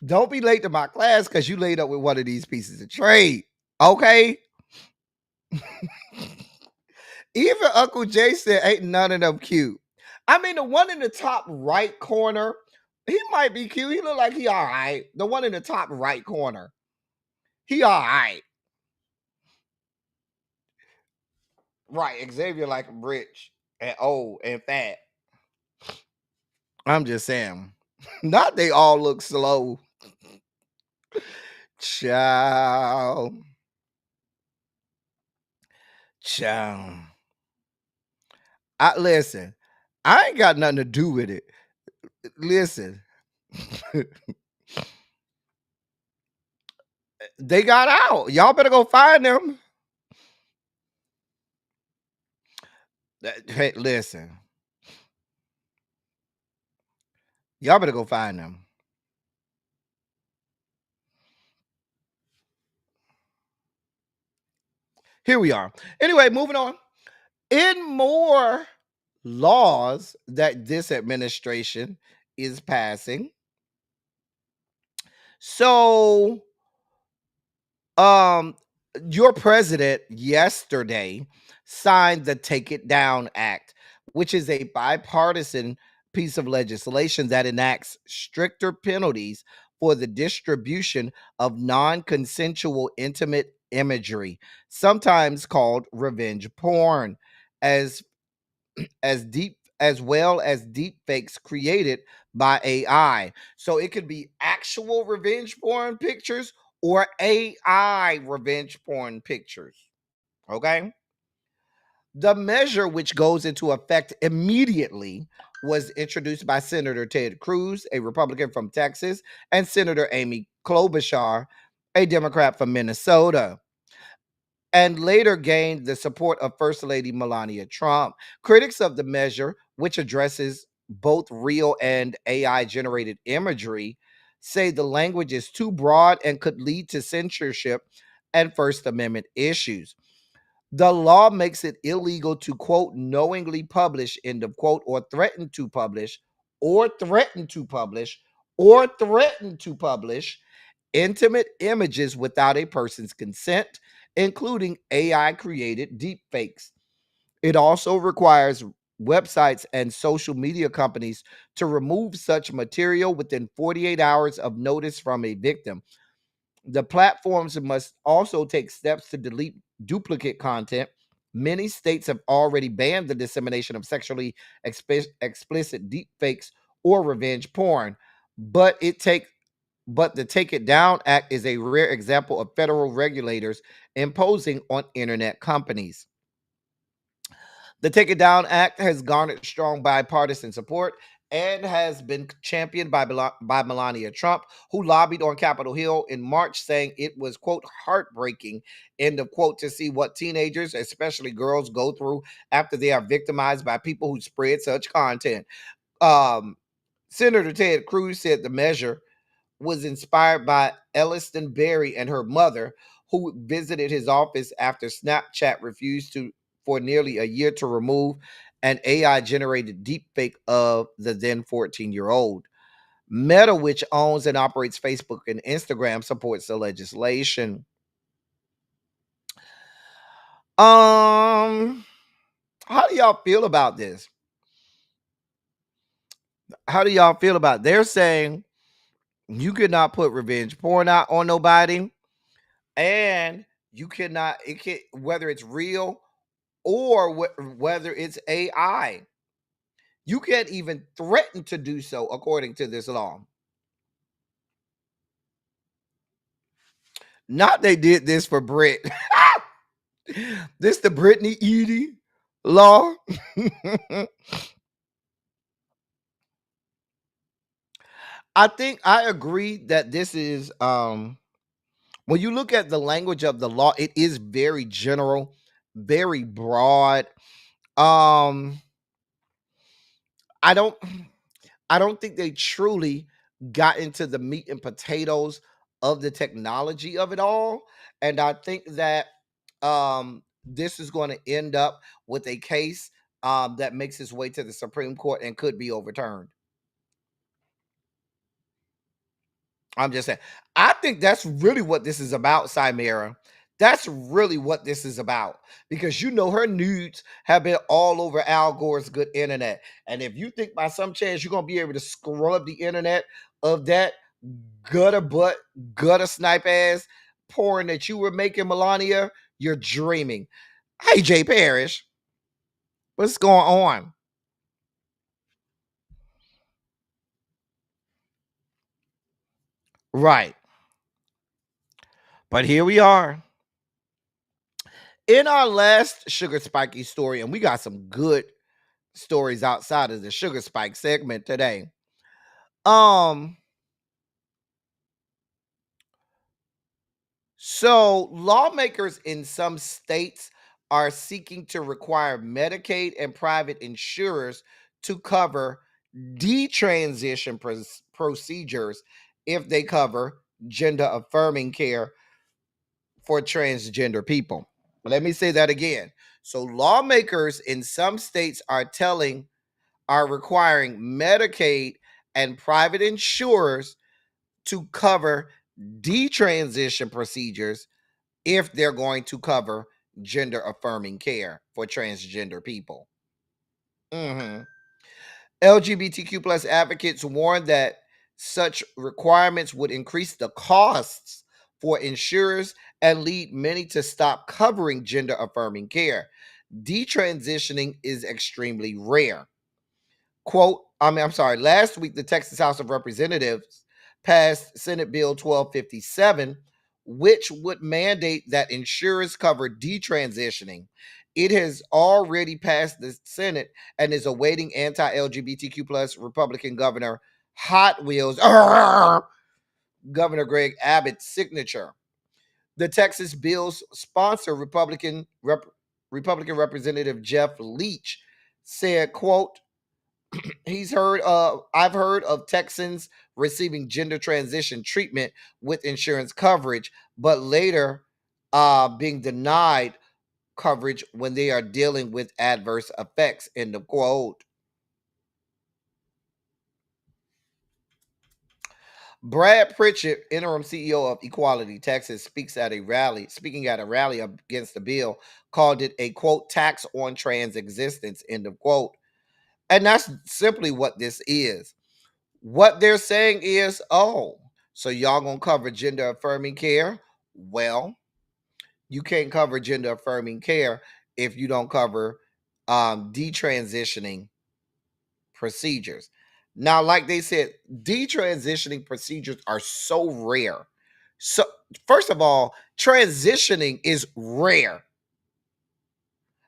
don't be late to my class because you laid up with one of these pieces of trade. Okay. Even Uncle Jay said ain't none of them cute. I mean, the one in the top right corner, he might be cute. He look like he all right. The one in the top right corner, he all right. Right. Xavier like him rich and old and fat. I'm just saying. Not they all look slow. Child. Child. Listen, I ain't got nothing to do with it. Listen. They got out. Y'all better go find them. Hey, listen. Y'all better go find them. Here we are. Anyway, moving on. In more laws that this administration is passing. So, your president yesterday signed the Take It Down Act, which is a bipartisan piece of legislation that enacts stricter penalties for the distribution of non-consensual intimate imagery, sometimes called revenge porn, as deep fakes created by AI. So it could be actual revenge porn pictures or AI revenge porn pictures. Okay? The measure, which goes into effect immediately, was introduced by Senator Ted Cruz, a Republican from Texas, and Senator Amy Klobuchar, a Democrat from Minnesota, and later gained the support of First Lady Melania Trump. Critics of the measure, which addresses both real and AI generated imagery, say the language is too broad and could lead to censorship and First Amendment issues. The law makes it illegal to, quote, knowingly publish, end of quote, or threaten to publish, or threaten to publish, or threaten to publish intimate images without a person's consent, including AI created deepfakes. It also requires websites and social media companies to remove such material within 48 hours of notice from a victim. The platforms must also take steps to delete duplicate content. Many states have already banned the dissemination of sexually explicit deepfakes or revenge porn, but the Take It Down Act is a rare example of federal regulators imposing on internet companies. The Take It Down Act has garnered strong bipartisan support and has been championed by Melania Trump, who lobbied on Capitol Hill in March, saying it was, quote, heartbreaking, end of quote, to see what teenagers, especially girls, go through after they are victimized by people who spread such content. Um, Senator Ted Cruz said the measure was inspired by Elliston Berry and her mother, who visited his office after Snapchat refused to, for nearly a year, to remove an AI generated deepfake of the then 14-year-old. Meta, which owns and operates Facebook and Instagram, supports the legislation. How do y'all feel about this? How do y'all feel about it? They're saying you could not put revenge porn out on nobody, and you cannot, it can, whether it's real or whether it's AI, you can't even threaten to do so according to this law. Not they did this for Brit. This the Brittany Edie law. I think I agree that this is when you look at the language of the law, it is very general, very broad. Um I don't I don't think they truly got into the meat and potatoes of the technology of it all. And I think that this is going to end up with a case that makes its way to the Supreme Court and could be overturned. I'm just saying. I think that's really what this is about, Cymera. That's really what this is about, because you know her nudes have been all over Al Gore's good internet. And if you think by some chance you're going to be able to scrub the internet of that gutter butt, gutter snipe ass porn that you were making, Melania, you're dreaming. Hey, Jay Parrish, what's going on? Right. But here we are. In our last sugar spiky story, and we got some good stories outside of the sugar spike segment today. So lawmakers in some states are seeking to require Medicaid and private insurers to cover detransition procedures if they cover gender affirming care for transgender people. Let me say that again. So lawmakers in some states are requiring Medicaid and private insurers to cover detransition procedures if they're going to cover gender affirming care for transgender people. LGBTQ plus advocates warn that such requirements would increase the costs for insurers and lead many to stop covering gender affirming care. Detransitioning is extremely rare. Last week, the Texas House of Representatives passed Senate Bill 1257, which would mandate that insurers cover detransitioning. It has already passed the Senate and is awaiting anti-LGBTQ plus Republican Governor Hot Wheels, Governor Greg Abbott's signature. The Texas bill's sponsor, Republican Representative Jeff Leach, said, quote, I've heard of Texans receiving gender transition treatment with insurance coverage, but later being denied coverage when they are dealing with adverse effects, end of quote. Brad Pritchett, interim CEO of Equality Texas, speaking at a rally against the bill, called it a quote tax on trans existence, end of quote. And that's simply what this is. What they're saying is, oh, so y'all gonna cover gender affirming care? Well, you can't cover gender affirming care if you don't cover detransitioning procedures. Now, like they said, detransitioning procedures are so rare. So, first of all, transitioning is rare,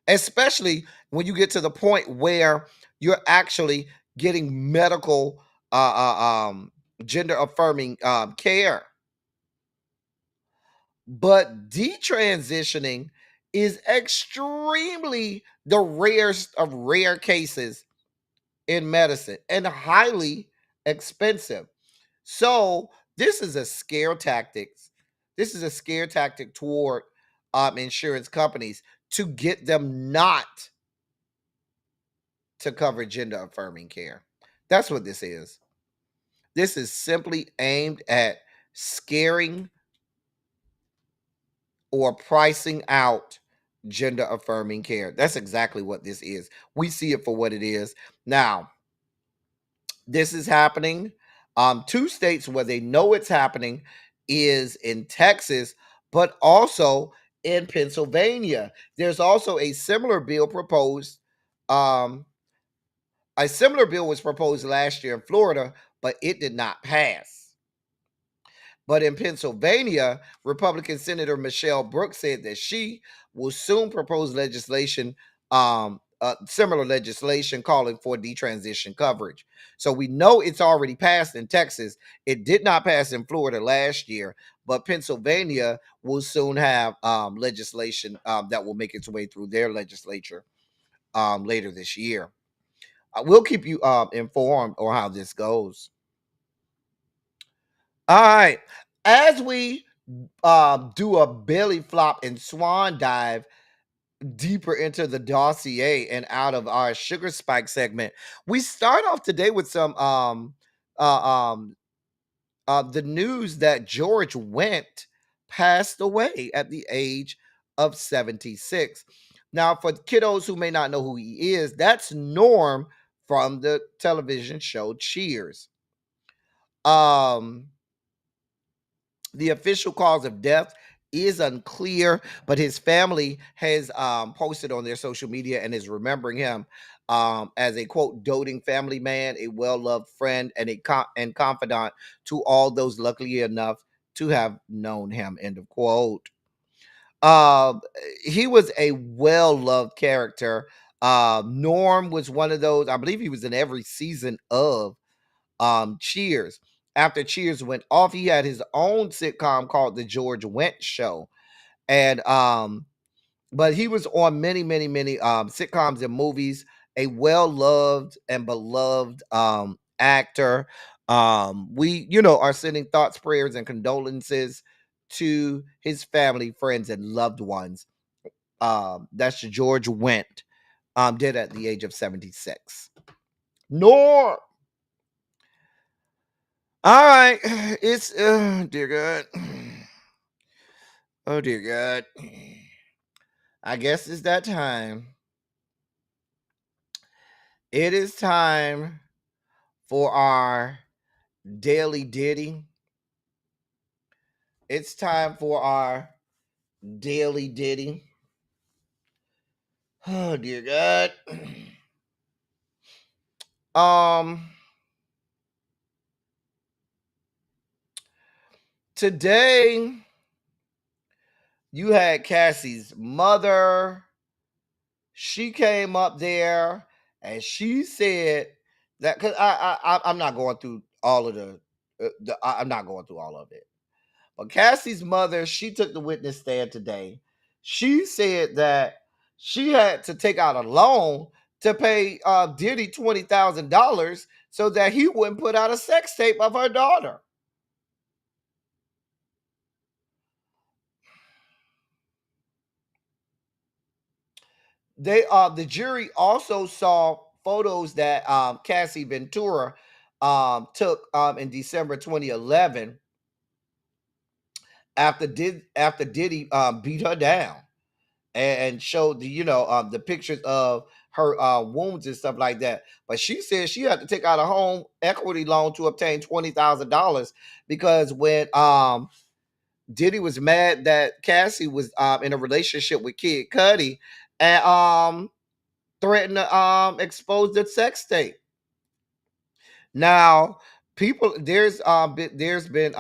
especially when you get to the point where you're actually getting medical gender affirming care. But detransitioning is extremely the rarest of rare cases in medicine and highly expensive. So this is a scare tactics. This is a scare tactic toward insurance companies to get them not to cover gender affirming care. That's what this is. This is simply aimed at scaring or pricing out gender affirming care. That's exactly what this is. We see it for what it is. Now, this is happening. Two states where they know it's happening is in Texas, but also in Pennsylvania. There's also a similar bill proposed. A similar bill was proposed last year in Florida, but it did not pass. But in Pennsylvania, Republican Senator Michelle Brooks said that she will soon propose legislation, similar legislation calling for detransition coverage. So we know it's already passed in Texas. It did not pass in Florida last year, but Pennsylvania will soon have legislation that will make its way through their legislature later this year. We'll keep you informed on how this goes. All right. As we do a belly flop and swan dive deeper into the dossier and out of our sugar spike segment, we start off today with some the news that George Wendt passed away at the age of 76. Now, for kiddos who may not know who he is, that's Norm from the television show Cheers. The official cause of death is unclear, but his family has posted on their social media and is remembering him as a quote doting family man, a well-loved friend, and confidant to all those lucky enough to have known him, end of quote. Uh, he was a well-loved character. Norm was one of those, I believe he was in every season of Cheers. After Cheers went off, he had his own sitcom called The George Wendt Show. And but he was on many sitcoms and movies, a well-loved and beloved actor. We, are sending thoughts, prayers, and condolences to his family, friends, and loved ones. That's George Wendt, dead at the age of 76. Nor. All right, it's dear God. Oh dear God. I guess it's that time. It is time for our daily ditty. It's time for our daily ditty. Oh dear God. Today you had Cassie's mother. She came up there and she said that, because I'm not going through all of I'm not going through all of it. But Cassie's mother, she took the witness stand today. She said that she had to take out a loan to pay Diddy $20,000 so that he wouldn't put out a sex tape of her daughter. The jury also saw photos that Cassie Ventura took in December 2011 after Diddy beat her down and showed the pictures of her wounds and stuff like that. But she said she had to take out a home equity loan to obtain $20,000 because when Diddy was mad that Cassie was in a relationship with Kid Cudi and threatened to expose the sex tape. Now, there's been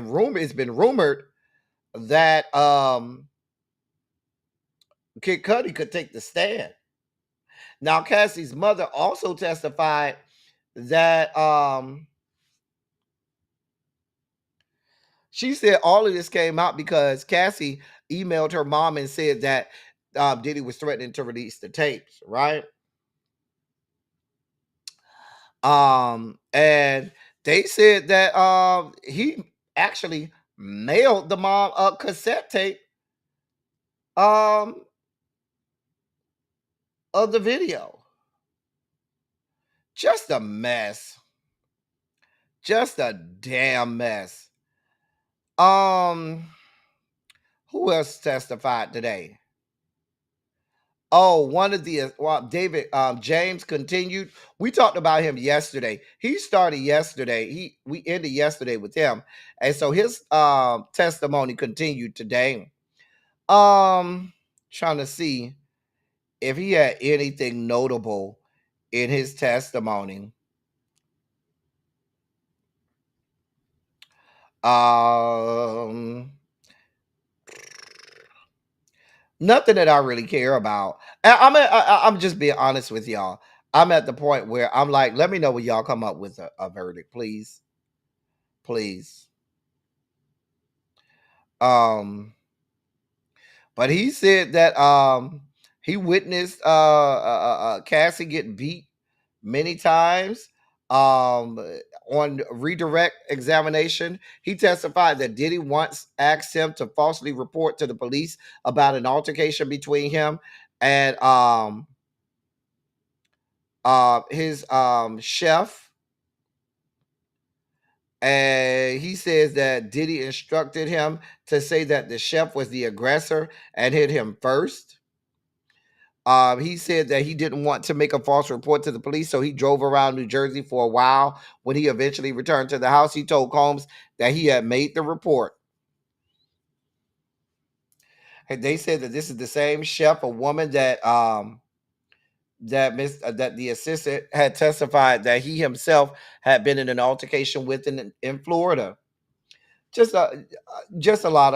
rumor, it's been rumored that Kid Cudi could take the stand. Now, Cassie's mother also testified that she said all of this came out because Cassie emailed her mom and said that Diddy was threatening to release the tapes, right? And they said that he actually mailed the mom a cassette tape of the video. Just a mess. Just a damn mess. Who else testified today? Oh, one of the David James continued. We talked about him yesterday. He started yesterday. We ended yesterday with him, and so his testimony continued today. Trying to see if he had anything notable in his testimony. Nothing that I really care about. I'm just being honest with y'all. I'm at the point where I'm like, let me know when y'all come up with a verdict, please. Please. But he said that he witnessed Cassie get beat many times. On redirect examination, he testified that Diddy once asked him to falsely report to the police about an altercation between him and his chef. And he says that Diddy instructed him to say that the chef was the aggressor and hit him first. He said that he didn't want to make a false report to the police, so he drove around New Jersey for a while. When he eventually returned to the house, he told Combs that he had made the report. And they said that this is the same chef, a woman that the assistant had testified that he himself had been in an altercation with in Florida. just a lot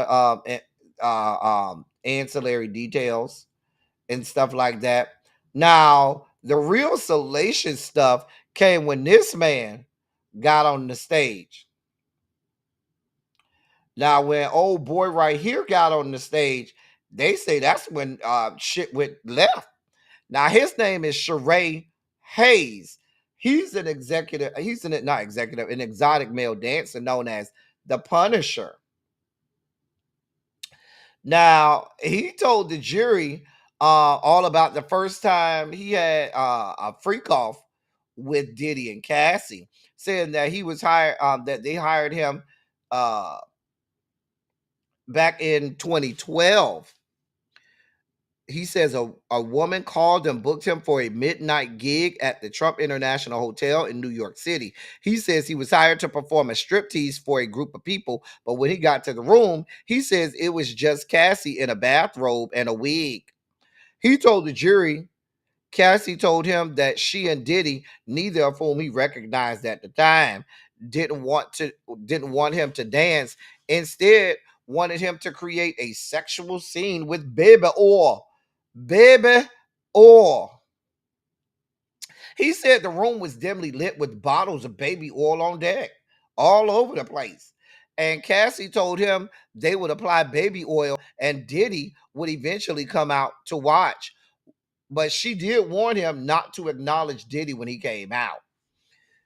of ancillary details and stuff like that. Now, the real salacious stuff came when this man got on the stage. Now, when old boy right here got on the stage, they say that's when shit went left. Now, his name is Sheree Hayes. He's an executive, he's an not executive, an exotic male dancer known as the Punisher. Now, he told the jury all about the first time he had a freak off with Diddy and Cassie, saying that he was hired, that they hired him back in 2012. He says a woman called and booked him for a midnight gig at the Trump International Hotel in New York City. He says he was hired to perform a striptease for a group of people, but when he got to the room, he says it was just Cassie in a bathrobe and a wig. He told the jury Cassie told him that she and Diddy, neither of whom he recognized at the time, didn't want him to dance. Instead, wanted him to create a sexual scene with baby oil. Baby oil. He said the room was dimly lit with bottles of baby oil on deck, all over the place. And Cassie told him they would apply baby oil and Diddy would eventually come out to watch. But she did warn him not to acknowledge Diddy when he came out.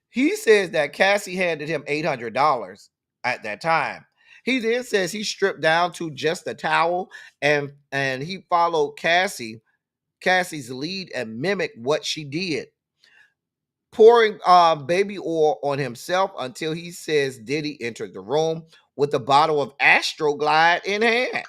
He says that Cassie handed him $800 at that time. He then says he stripped down to just a towel and he followed Cassie's lead and mimicked what she did, pouring baby oil on himself until he says Diddy entered the room with a bottle of Astroglide in hand.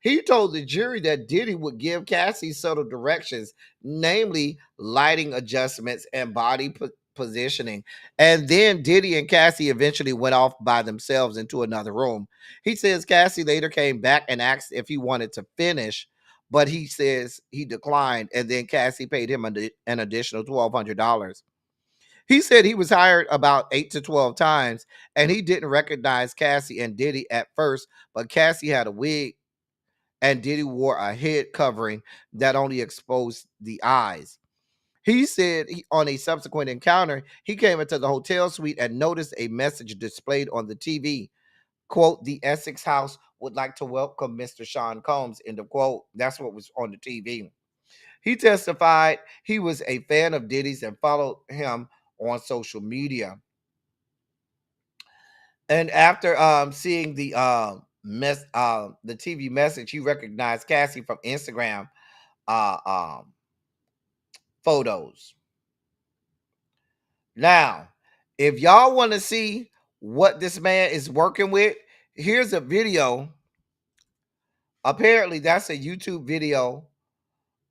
He told the jury that Diddy would give Cassie subtle directions, namely lighting adjustments and body positioning. And then Diddy and Cassie eventually went off by themselves into another room. He says Cassie later came back and asked if he wanted to finish, but he says he declined. And then Cassie paid him an additional $1,200. He said he was hired about 8 to 12 times and he didn't recognize Cassie and Diddy at first, but Cassie had a wig and Diddy wore a head covering that only exposed the eyes. He said on a subsequent encounter, he came into the hotel suite and noticed a message displayed on the TV. Quote, the Essex House would like to welcome Mr. Sean Combs, end of quote. That's what was on the TV. He testified he was a fan of Diddy's and followed him on social media. And after seeing the TV message, he recognized Cassie from Instagram photos. Now, if y'all want to see what this man is working with, here's a video. Apparently, that's a YouTube video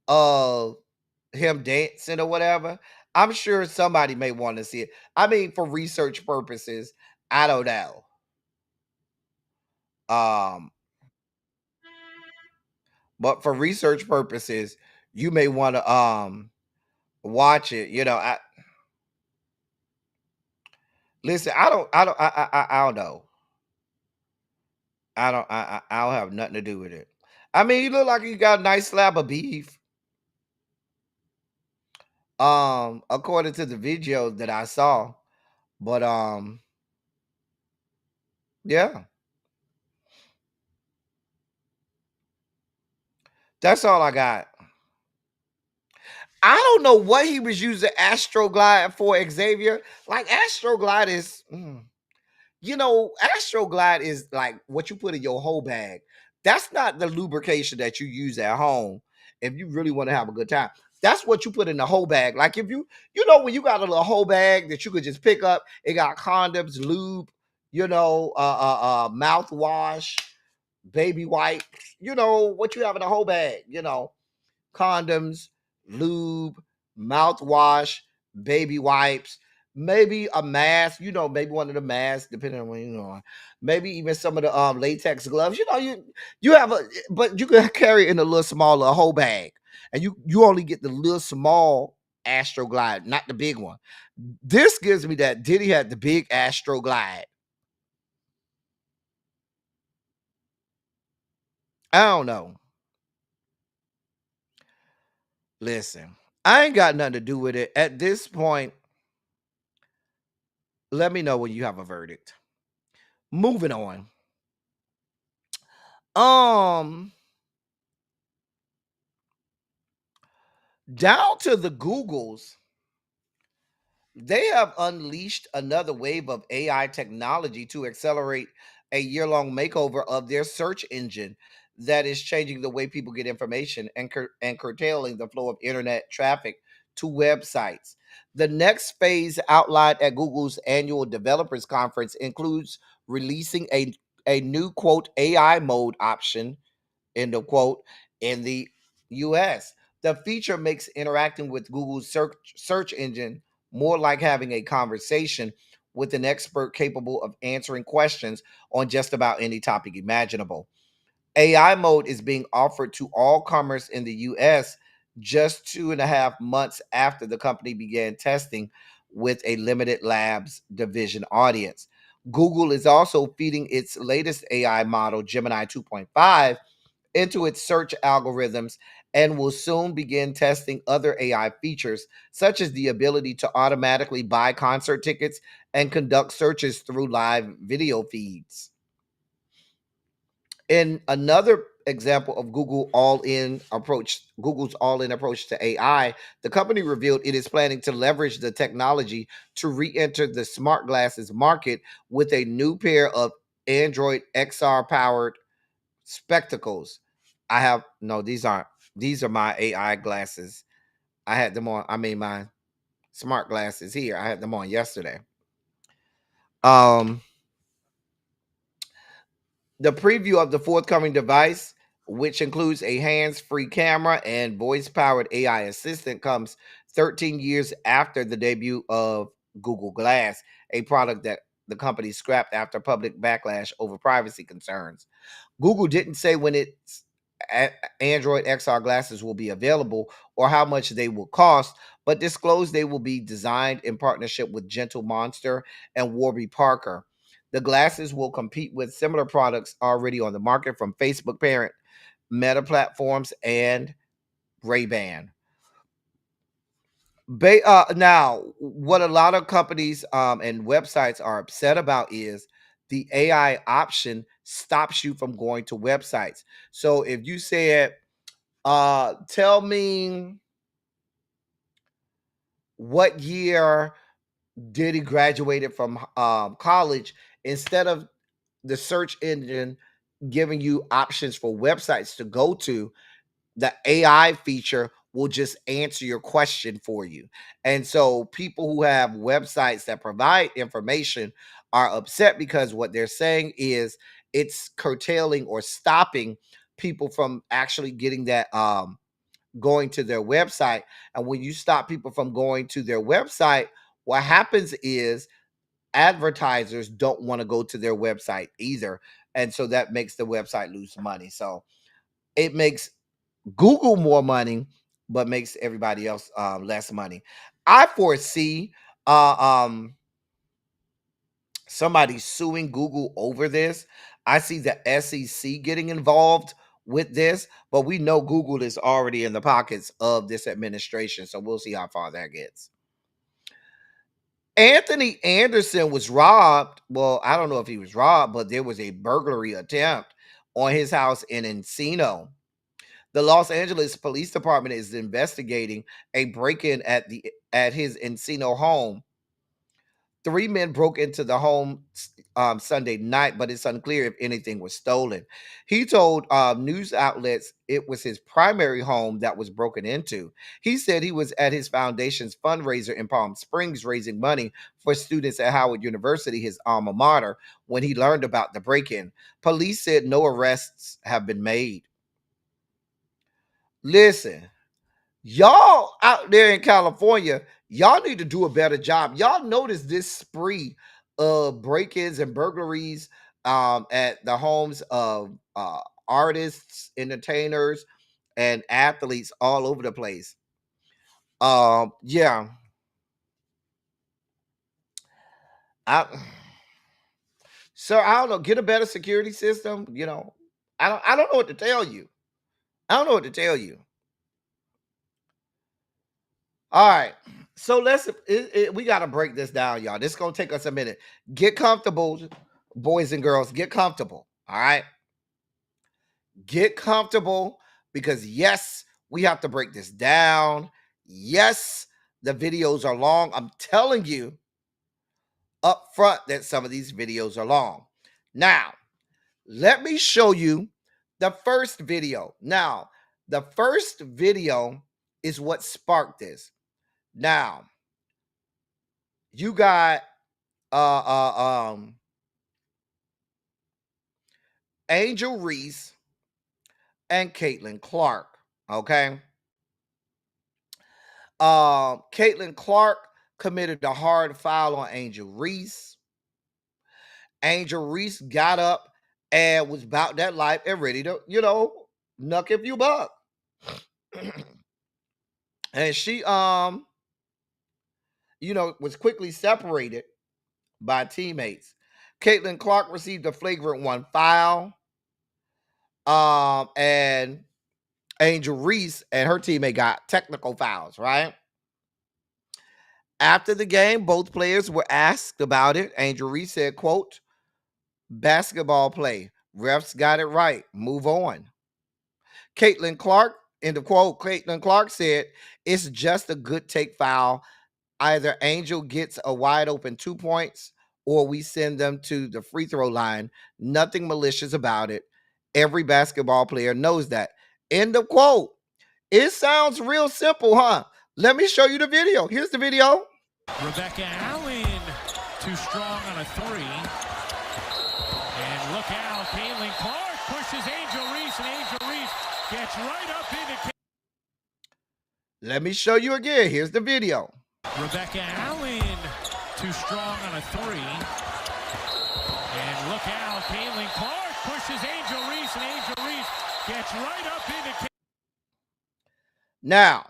of him dancing or whatever. I'm sure somebody may want to see it. I mean, for research purposes, I don't know. But for research purposes, you may want to watch it. You know, listen, I don't know. I don't have nothing to do with it. I mean, you look like you got a nice slab of beef. According to the video that I saw. But yeah. That's all I got. I don't know what he was using Astroglide for, Xavier. Like Astroglide is, you know, Astroglide is like what you put in your whole bag. That's not the lubrication that you use at home if you really want to have a good time. That's what you put in the whole bag. Like if you know, when you got a little whole bag that you could just pick up, it got condoms, lube, you know, mouthwash, baby wipe, you know, what you have in a whole bag, you know, condoms, lube, mouthwash, baby wipes, maybe a mask, you know, maybe one of the masks, depending on what you know, maybe even some of the latex gloves. You know, you have but you can carry it in a little smaller whole bag, and you only get the little small Astroglide, not the big one. This gives me that Diddy had the big Astroglide. I don't know. Listen, I ain't got nothing to do with it. At this point, let me know when you have a verdict. Moving on. Down to the Googles. They have unleashed another wave of AI technology to accelerate a year-long makeover of their search engine that is changing the way people get information and, and curtailing the flow of internet traffic to websites. The next phase outlined at Google's annual developers conference includes releasing a new quote AI mode option end of quote, in the US. The feature makes interacting with Google's search engine more like having a conversation with an expert capable of answering questions on just about any topic imaginable. AI mode is being offered to all commerce in the US just 2.5 months after the company began testing with a limited labs division audience. Google is also feeding its latest AI model, Gemini 2.5, into its search algorithms and will soon begin testing other AI features, such as the ability to automatically buy concert tickets and conduct searches through live video feeds. In another example of Google's all-in approach to AI, the company revealed it is planning to leverage the technology to re-enter the smart glasses market with a new pair of Android XR powered spectacles. I have no, these are my AI glasses. I had them on. I mean my smart glasses here. I had them on yesterday. Um the preview of the forthcoming device, which includes a hands-free camera and voice-powered AI assistant, comes 13 years after the debut of Google Glass, a product that the company scrapped after public backlash over privacy concerns. Google didn't say when its Android XR glasses will be available or how much they will cost, but disclosed they will be designed in partnership with Gentle Monster and Warby Parker. The glasses will compete with similar products already on the market from Facebook parent Meta Platforms and Ray-Ban. Now, what a lot of companies and websites are upset about is the AI option stops you from going to websites. So if you said, tell me what year Diddy graduated from college, instead of the search engine giving you options for websites to go to, the AI feature will just answer your question for you. And so people who have websites that provide information are upset because what they're saying is it's curtailing or stopping people from actually getting that going to their website. And when you stop people from going to their website, what happens is advertisers don't want to go to their website either. And so that makes the website lose money. So it makes Google more money, but makes everybody else less money. I foresee uh, um, somebody suing Google over this. I see the SEC getting involved with this, but we know Google is already in the pockets of this administration, so we'll see how far that gets. Anthony Anderson was robbed. Well, I don't know if he was robbed, but there was a burglary attempt on his house in Encino. The Los Angeles Police Department is investigating a break-in at his Encino home. 3 men broke into the home Sunday night, but it's unclear if anything was stolen. He told news outlets it was his primary home that was broken into. He said he was at his foundation's fundraiser in Palm Springs raising money for students at Howard University, his alma mater, when he learned about the break-in. Police said no arrests have been made. Listen, y'all out there in California, y'all need to do a better job. Y'all notice this spree of break-ins and burglaries at the homes of artists, entertainers, and athletes all over the place. Yeah. I, so I don't know, get a better security system, I don't know what to tell you. I don't know what to tell you. All right. So we got to break this down, y'all. This is going to take us a minute. Get comfortable, boys and girls. Get comfortable. All right. Get comfortable because, yes, we have to break this down. Yes, the videos are long. I'm telling you up front that some of these videos are long. Now, let me show you the first video. Now, the first video is what sparked this. Now, you got Angel Reese and Caitlin Clark. Okay. Caitlin Clark committed a hard foul on Angel Reese. Angel Reese got up and was about that life and ready to, knuck a few bucks. And she, was quickly separated by teammates. Caitlin Clark received a flagrant 1 foul. And Angel Reese and her teammate got technical fouls, right? After the game, both players were asked about it. Angel Reese said, quote, "Basketball play. Refs got it right. Move on." Caitlin Clark, end of quote, Caitlin Clark said, "It's just a good take foul. Either Angel gets a wide open 2 points or we send them to the free throw line. Nothing malicious about it. Every basketball player knows that." End of quote. It sounds real simple, huh? Let me show you the video. Here's the video. Rebecca Allen, too strong on a 3. And look out, Caitlin Clark pushes Angel Reese, and Angel Reese gets right up into. Let me show you again. Here's the video. Rebecca Allen, too strong on a 3. And look out, Caitlin Clark pushes Angel Reese, and Angel Reese gets right up into. Now,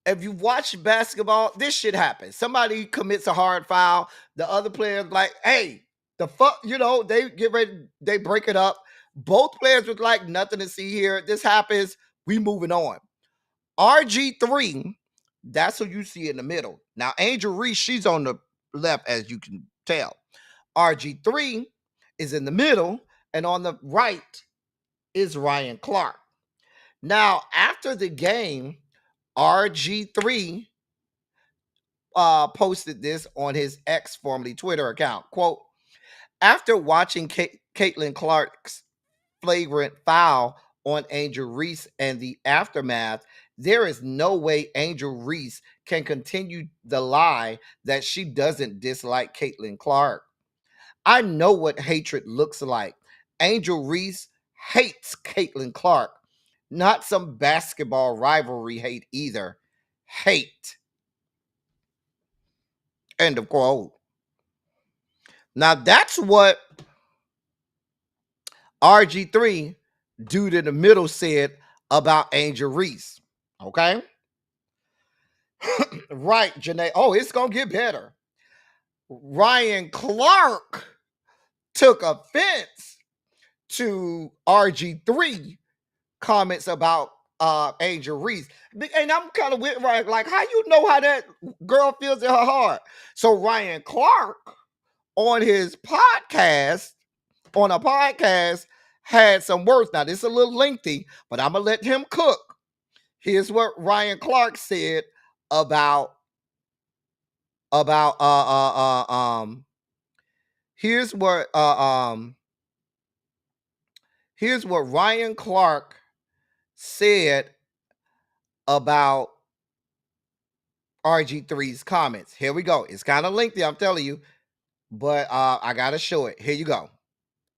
if you watch basketball, this shit happens. Somebody commits a hard foul. The other player's like, "Hey, the fuck," they get ready, they break it up. Both players was like, "Nothing to see here. This happens. We moving on." RG3, that's who you see in the middle. Now, Angel Reese, she's on the left, as you can tell. RG3 is in the middle, and on the right is Ryan Clark. Now, after the game, RG3 posted this on his X, formerly Twitter account. Quote, "After watching Caitlin Clark's flagrant foul on Angel Reese and the aftermath, there is no way Angel Reese can continue the lie that she doesn't dislike Caitlin Clark. I know what hatred looks like. Angel Reese hates Caitlin Clark. Not some basketball rivalry hate either. Hate." End of quote. Now, that's what RG3, dude in the middle, said about Angel Reese. Okay? Right, Janae. Oh, it's going to get better. Ryan Clark took offense to RG3 comments about Angel Reese. And I'm kind of with Ryan, like, how you know how that girl feels in her heart? So Ryan Clark on a podcast, had some words. Now, this is a little lengthy, but I'm going to let him cook. Here's what Ryan Clark said about here's what Ryan Clark said about RG3's comments. Here we go. It's kind of lengthy, I'm telling you, but I gotta show it. Here you go.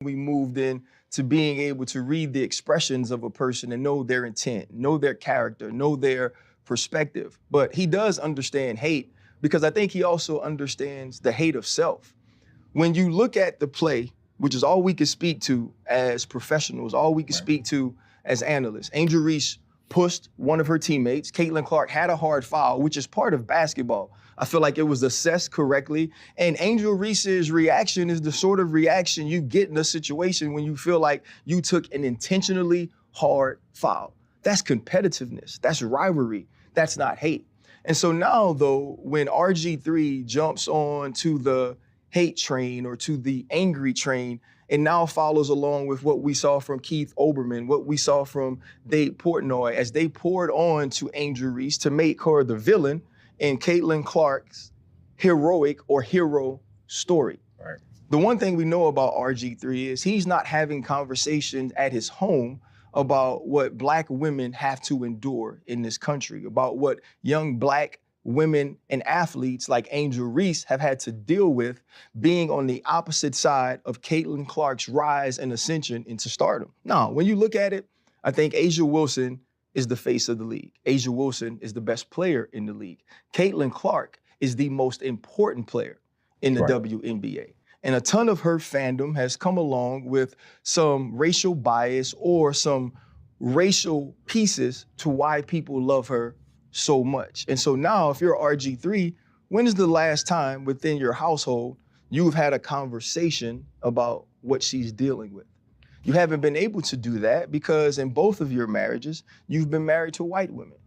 We moved in to being able to read the expressions of a person and know their intent, know their character, know their perspective. But he does understand hate, because I think he also understands the hate of self. When you look at the play, which is all we can speak to as professionals, all we can speak to as analysts, Angel Reese pushed one of her teammates. Caitlin Clark had a hard foul, which is part of basketball. I feel like it was assessed correctly. And Angel Reese's reaction is the sort of reaction you get in a situation when you feel like you took an intentionally hard foul. That's competitiveness. That's rivalry. That's not hate. And so now, though, when RG3 jumps on to the hate train or to the angry train, it now follows along with what we saw from Keith Olbermann, what we saw from Dave Portnoy, as they poured on to Angel Reese to make her the villain in Caitlin Clark's heroic or hero story. Right. The one thing we know about RG3 is he's not having conversations at his home about what Black women have to endure in this country, about what young Black women and athletes like Angel Reese have had to deal with being on the opposite side of Caitlin Clark's rise and ascension into stardom. Now, when you look at it, I think A'ja Wilson is the face of the league. A'ja Wilson is the best player in the league. Caitlin Clark is the most important player in the WNBA. And a ton of her fandom has come along with some racial bias or some racial pieces to why people love her so much. And so now if you're RG3, when is the last time within your household you've had a conversation about what she's dealing with? You haven't been able to do that because in both of your marriages, you've been married to white women.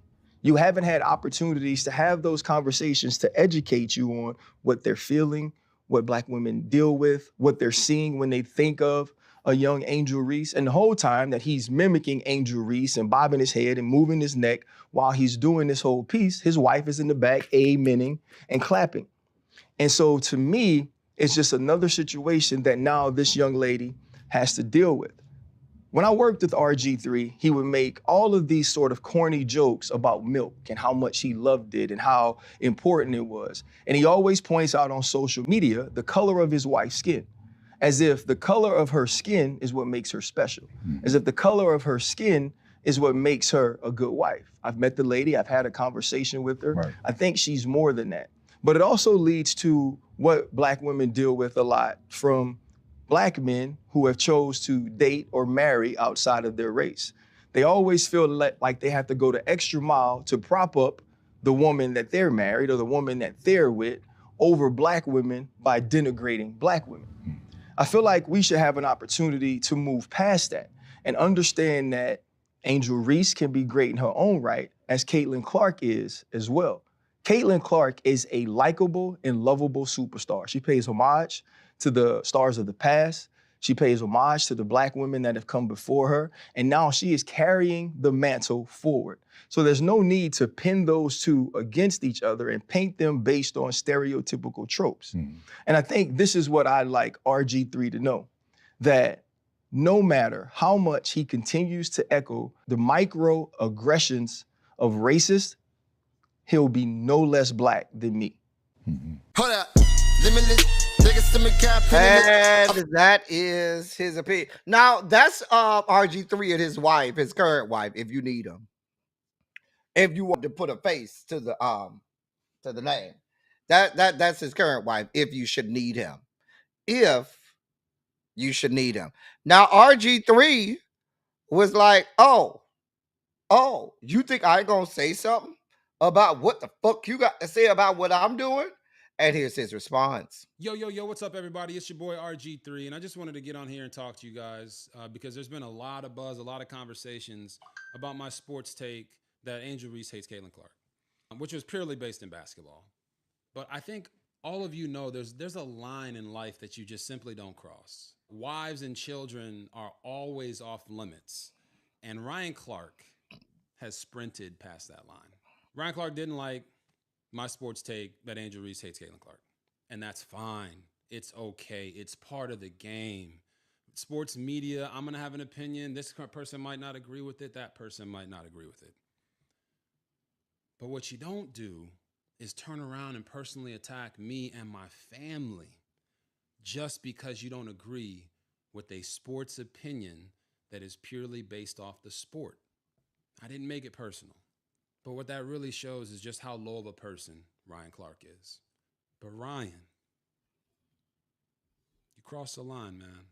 You haven't had opportunities to have those conversations to educate you on what they're feeling, what Black women deal with, what they're seeing when they think of a young Angel Reese. And the whole time that he's mimicking Angel Reese and bobbing his head and moving his neck while he's doing this whole piece, his wife is in the back amening and clapping. And so to me, it's just another situation that now this young lady has to deal with. When I worked with RG3, he would make all of these sort of corny jokes about milk and how much he loved it and how important it was. And he always points out on social media the color of his wife's skin, as if the color of her skin is what makes her special, as if the color of her skin is what makes her a good wife. I've met the lady, I've had a conversation with her. Right. I think she's more than that. But it also leads to what Black women deal with a lot from Black men who have chose to date or marry outside of their race. They always feel like they have to go the extra mile to prop up the woman that they're married or the woman that they're with over Black women by denigrating Black women. I feel like we should have an opportunity to move past that and understand that Angel Reese can be great in her own right, as Caitlin Clark is as well. Caitlin Clark is a likable and lovable superstar. She pays homage to the stars of the past. She pays homage to the Black women that have come before her. And now she is carrying the mantle forward. So there's no need to pin those two against each other and paint them based on stereotypical tropes. And I think this is what I'd like RG3 to know, that no matter how much he continues to echo the microaggressions of racist, he'll be no less Black than me. Hold up. Limitless. And that is his opinion. Now that's RG3 and his wife, his current wife, if you need him. If you want to put a face to the name. That's his current wife, if you should need him. If you should need him. Now RG3 was like, oh, you think I ain't gonna say something about what the fuck you got to say about what I'm doing? And here's his response. Yo, what's up, everybody? It's your boy RG3, and I just wanted to get on here and talk to you guys because there's been a lot of buzz, a lot of conversations about my sports take that Angel Reese hates Caitlin Clark, which was purely based in basketball. But I think all of you know there's a line in life that you just simply don't cross. Wives and children are always off limits, and Ryan Clark has sprinted past that line. Ryan Clark didn't like my sports take that Angel Reese hates Caitlin Clark. And that's fine. It's okay. It's part of the game. Sports media, I'm going to have an opinion. This person might not agree with it. That person might not agree with it. But what you don't do is turn around and personally attack me and my family just because you don't agree with a sports opinion that is purely based off the sport. I didn't make it personal. But what that really shows is just how low of a person Ryan Clark is. But Ryan, you crossed the line, man.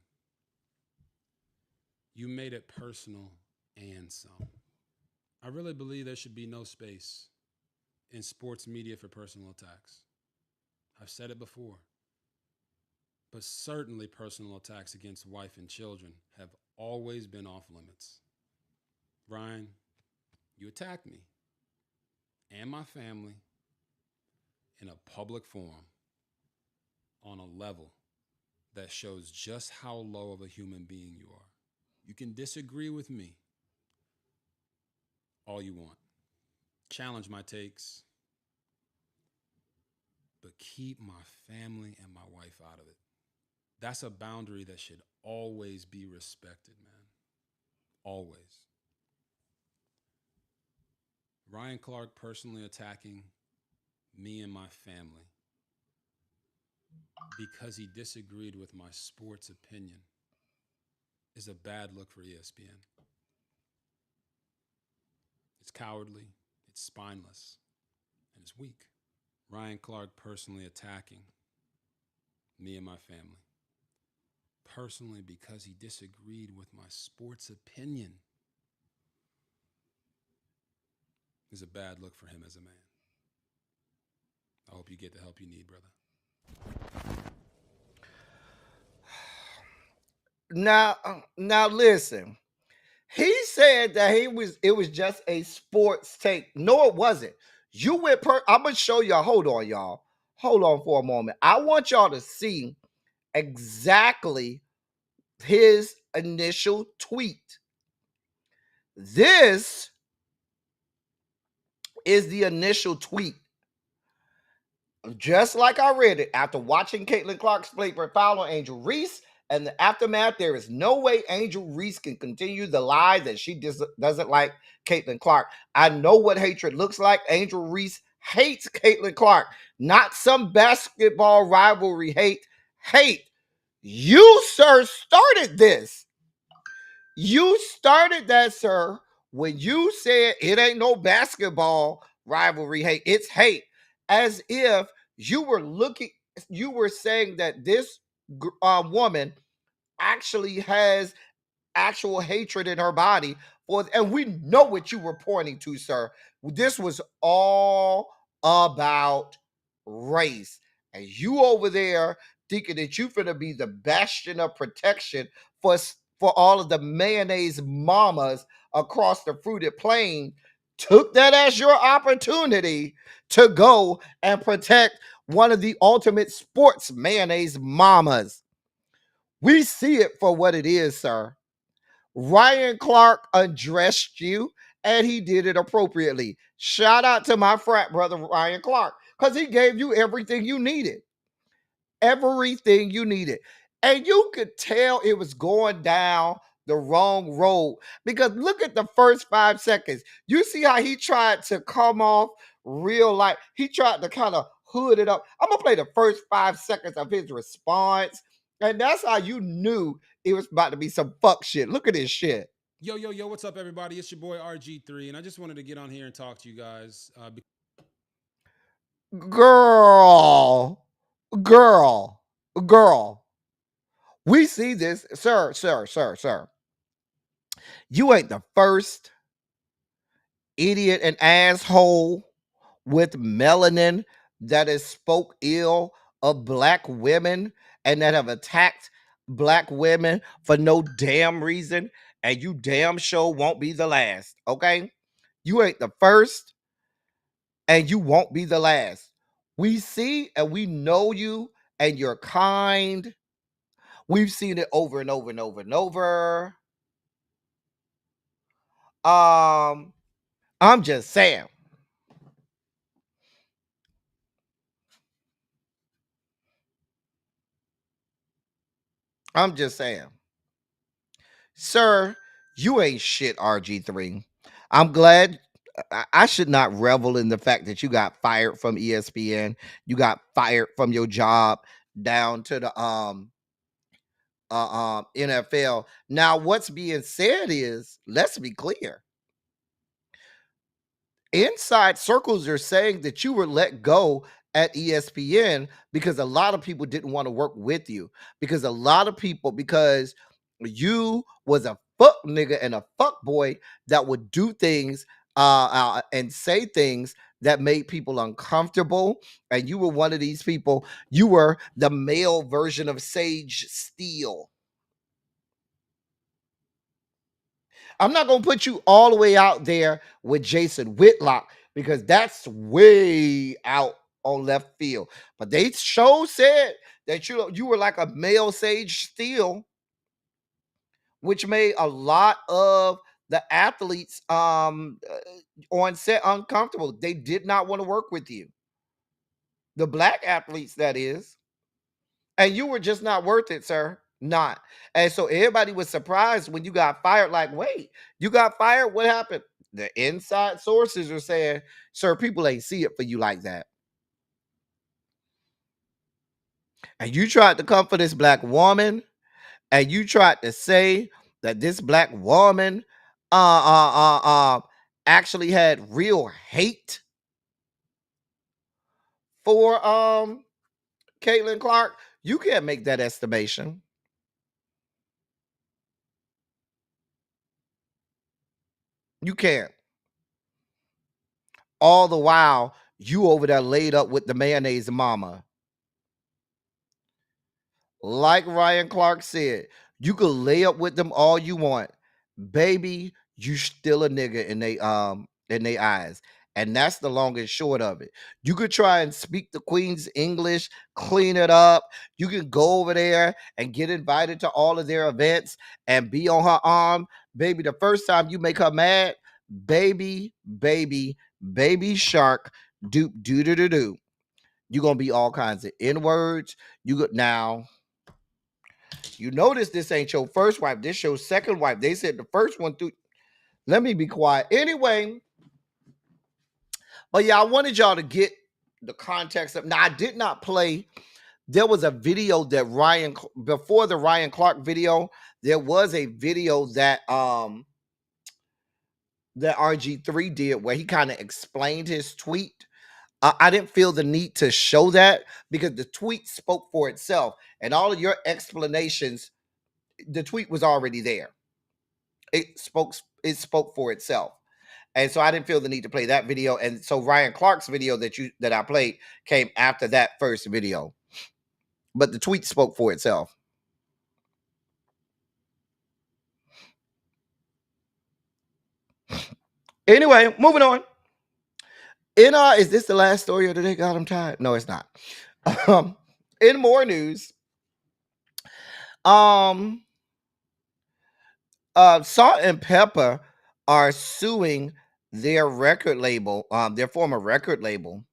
You made it personal and some. I really believe there should be no space in sports media for personal attacks. I've said it before. But certainly personal attacks against wife and children have always been off limits. Ryan, you attacked me and my family in a public forum on a level that shows just how low of a human being you are. You can disagree with me all you want. Challenge my takes, but keep my family and my wife out of it. That's a boundary that should always be respected, man. Always. Ryan Clark personally attacking me and my family because he disagreed with my sports opinion is a bad look for ESPN. It's cowardly, it's spineless, and it's weak. Ryan Clark personally attacking me and my family. Personally because he disagreed with my sports opinion is a bad look for him as a man. I hope you get the help you need, brother. Now listen. He said that it was just a sports take. No, it wasn't. You went I'm gonna show y'all. Hold on, y'all. Hold on for a moment. I want y'all to see exactly his initial tweet. This is the initial tweet. Just like I read it, after watching Caitlin Clark's flagrant foul on Angel Reese and the aftermath, there is no way Angel Reese can continue the lie that she doesn't like Caitlin Clark. I know what hatred looks like. Angel Reese hates Caitlin Clark, not some basketball rivalry hate. You, sir, started this. You started that, sir, when you said it ain't no basketball rivalry hate. It's hate. As if you were saying that this woman actually has actual hatred in her body and we know what you were pointing to, sir. This was all about race, and you over there thinking that you finna be the bastion of protection for all of the mayonnaise mamas across the fruited plain. Took that as your opportunity to go and protect one of the ultimate sports mayonnaise mamas. We see it for what it is, sir. Ryan Clark addressed you, and he did it appropriately. Shout out to my frat brother, Ryan Clark, because he gave you everything you needed. Everything you needed. And you could tell it was going down the wrong road, because look at the first 5 seconds. You see how he tried to come off real life. He tried to kind of hood it up. I'm going to play the first 5 seconds of his response, and that's how you knew it was about to be some fuck shit. Look at this shit. Yo, what's up, everybody? It's your boy RG3, and I just wanted to get on here and talk to you guys. Girl. We see this, sir. You ain't the first idiot and asshole with melanin that has spoke ill of black women and that have attacked black women for no damn reason, and you damn sure won't be the last, okay? You ain't the first, and you won't be the last. We see and we know you, and you're kind. We've seen it over and over and over and over. I'm just saying. Sir, you ain't shit, RG3. I'm glad. I should not revel in the fact that you got fired from ESPN. You got fired from your job down to the NFL. Now, what's being said is, let's be clear. Inside circles are saying that you were let go at ESPN because a lot of people didn't want to work with you, because you was a fuck nigga and a fuck boy that would do things and say things that made people uncomfortable, and you were one of these people. You were the male version of Sage Steele. I'm not going to put you all the way out there with Jason Whitlock because that's way out on left field. But they said that you were like a male Sage Steele, which made a lot of the athletes on set uncomfortable. They did not want to work with you. The black athletes, that is. And you were just not worth it, sir. Not. And so everybody was surprised when you got fired. Like, wait, you got fired? What happened? The inside sources are saying, sir, people ain't see it for you like that. And you tried to come for this black woman, and you tried to say that this black woman actually had real hate for Caitlin Clark. You can't make that estimation. You can't. All the while, you over there laid up with the mayonnaise mama. Like Ryan Clark said, you could lay up with them all you want. Baby, you still a nigga in they eyes. And that's the long and short of it. You could try and speak the Queen's English, clean it up. You can go over there and get invited to all of their events and be on her arm. Baby, the first time you make her mad, baby shark, do do do do do. You're gonna be all kinds of N-words. Now. You notice this ain't your first wife. This your second wife. They said the first one through. Let me be quiet. Anyway, but yeah, I wanted y'all to get the context of. Now, I did not play. There was a video that before the Ryan Clark video, there was a video that RG3 did where he kind of explained his tweet. I didn't feel the need to show that because the tweet spoke for itself, and all of your explanations, the tweet was already there. It spoke for itself. And so I didn't feel the need to play that video. And so Ryan Clark's video that I played came after that first video. But the tweet spoke for itself. Anyway, moving on. Is this the last story of the day? God, I'm tired. No, it's not. In more news, Salt and Pepper are suing their record label, their former record label.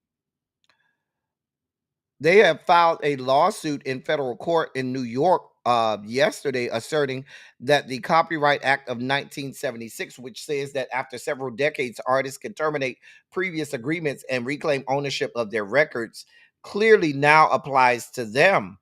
They have filed a lawsuit in federal court in New York yesterday, asserting that the Copyright Act of 1976, which says that after several decades, artists can terminate previous agreements and reclaim ownership of their records, clearly now applies to them.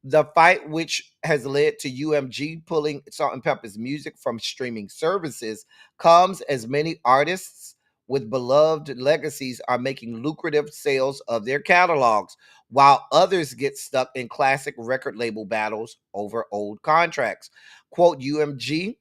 The fight, which has led to UMG pulling Salt and Pepper's music from streaming services, comes as many artists with beloved legacies are making lucrative sales of their catalogs, while others get stuck in classic record label battles over old contracts. Quote, UMG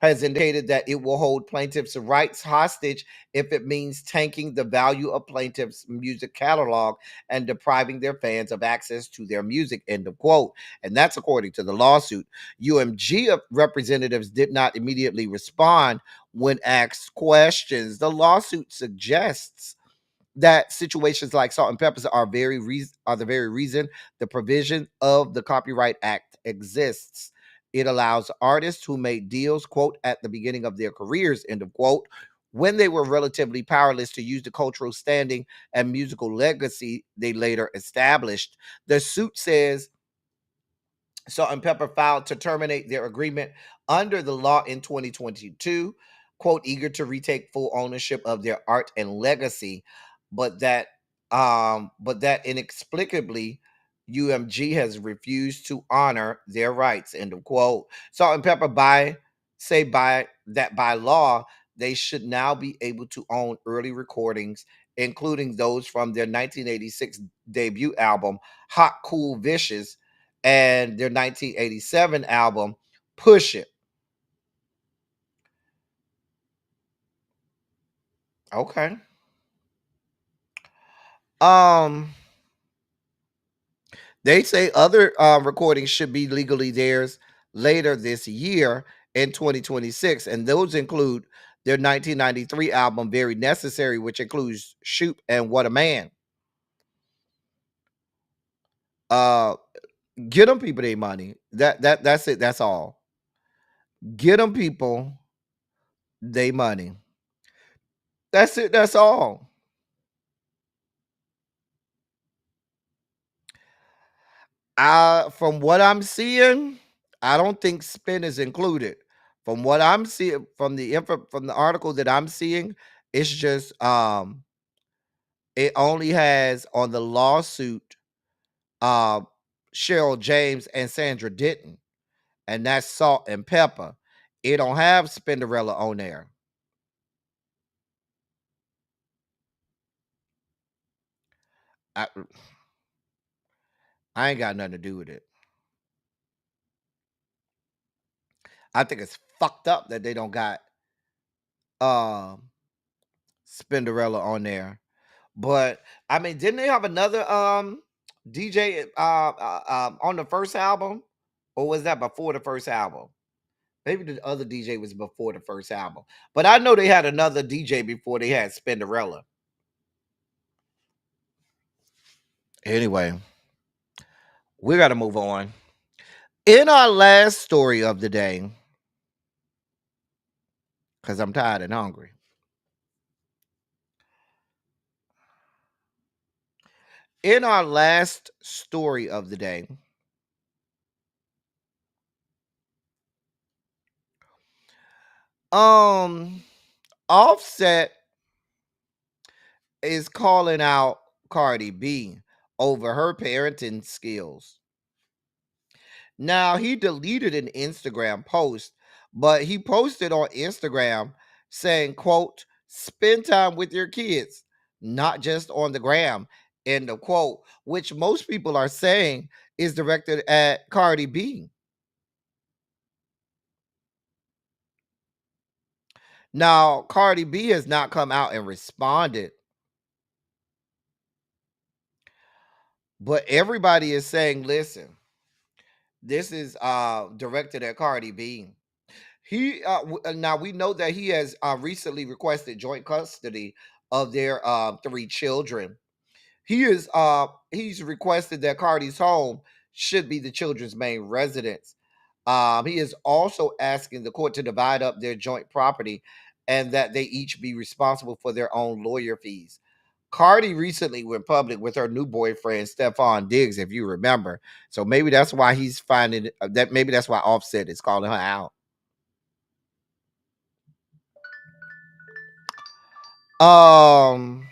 has indicated that it will hold plaintiffs' rights hostage if it means tanking the value of plaintiffs' music catalog and depriving their fans of access to their music, end of quote. And that's according to the lawsuit. UMG representatives did not immediately respond when asked questions. The lawsuit suggests that situations like Salt and Peppers are the very reason the provision of the Copyright Act exists. It allows artists who made deals, quote, at the beginning of their careers, end of quote, when they were relatively powerless, to use the cultural standing and musical legacy they later established. The suit says Salt and Pepper filed to terminate their agreement under the law in 2022, quote, eager to retake full ownership of their art and legacy, but that inexplicably UMG has refused to honor their rights, end of quote. Salt and Pepper by law they should now be able to own early recordings, including those from their 1986 debut album Hot Cool Vicious and their 1987 album Push It. Okay. Um, they say other recordings should be legally theirs later this year in 2026, and those include their 1993 album "Very Necessary," which includes "Shoot" and "What a Man." Uh, get them people their money. That's it. That's all. Get them people they money. That's it. That's all. From what I'm seeing, I don't think spin is included. From what I'm seeing, from the info, from the article that I'm seeing, it's just it only has on the lawsuit uh Cheryl James and Sandra Denton, and that's Salt and Pepper. It don't have Spinderella on there. I, I ain't got nothing to do with it. I think it's fucked up that they don't got um Spinderella on there. But I mean, didn't they have another DJ on the first album? Or was that before the first album? Maybe the other DJ was before the first album. But I know they had another DJ before they had Spinderella. Anyway, we got to move on. In our last story of the day, because I'm tired and hungry. In our last story of the day, um, Offset is calling out Cardi B over her parenting skills. Now, he deleted an Instagram post, but he posted on Instagram saying, quote, spend time with your kids, not just on the gram, end of quote, which most people are saying is directed at Cardi B. Now, Cardi B has not come out and responded, but everybody is saying, listen, this is directed at Cardi B. He now we know that he has recently requested joint custody of their three children. He's requested that Cardi's home should be the children's main residence. He is also asking the court to divide up their joint property and that they each be responsible for their own lawyer fees. Cardi recently went public with her new boyfriend Stephon Diggs, if you remember. So maybe that's why he's finding that. Maybe that's why Offset is calling her out. Um,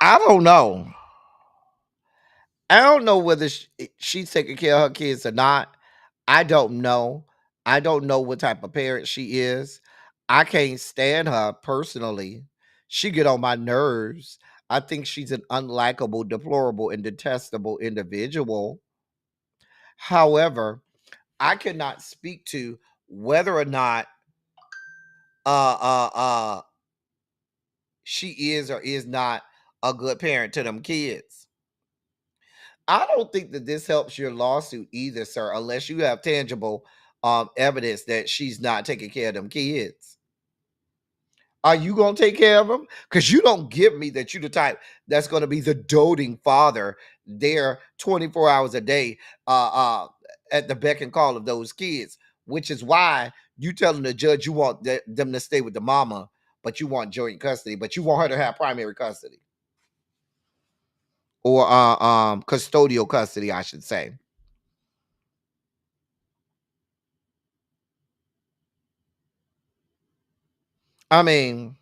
I don't know. I don't know whether she's taking care of her kids or not. I don't know. I don't know what type of parent she is. I can't stand her personally. She get on my nerves. I think she's an unlikable, deplorable, and detestable individual. However, I cannot speak to whether or not uh uh uh she is or is not a good parent to them kids. I don't think that this helps your lawsuit either, sir, unless you have tangible evidence that she's not taking care of them kids. Are you gonna take care of them? Because you don't give me that you the type that's gonna be the doting father there 24 hours a day at the beck and call of those kids, which is why you telling the judge you want them to stay with the mama, but you want joint custody, but you want her to have primary custody or custodial custody, I should say. I mean,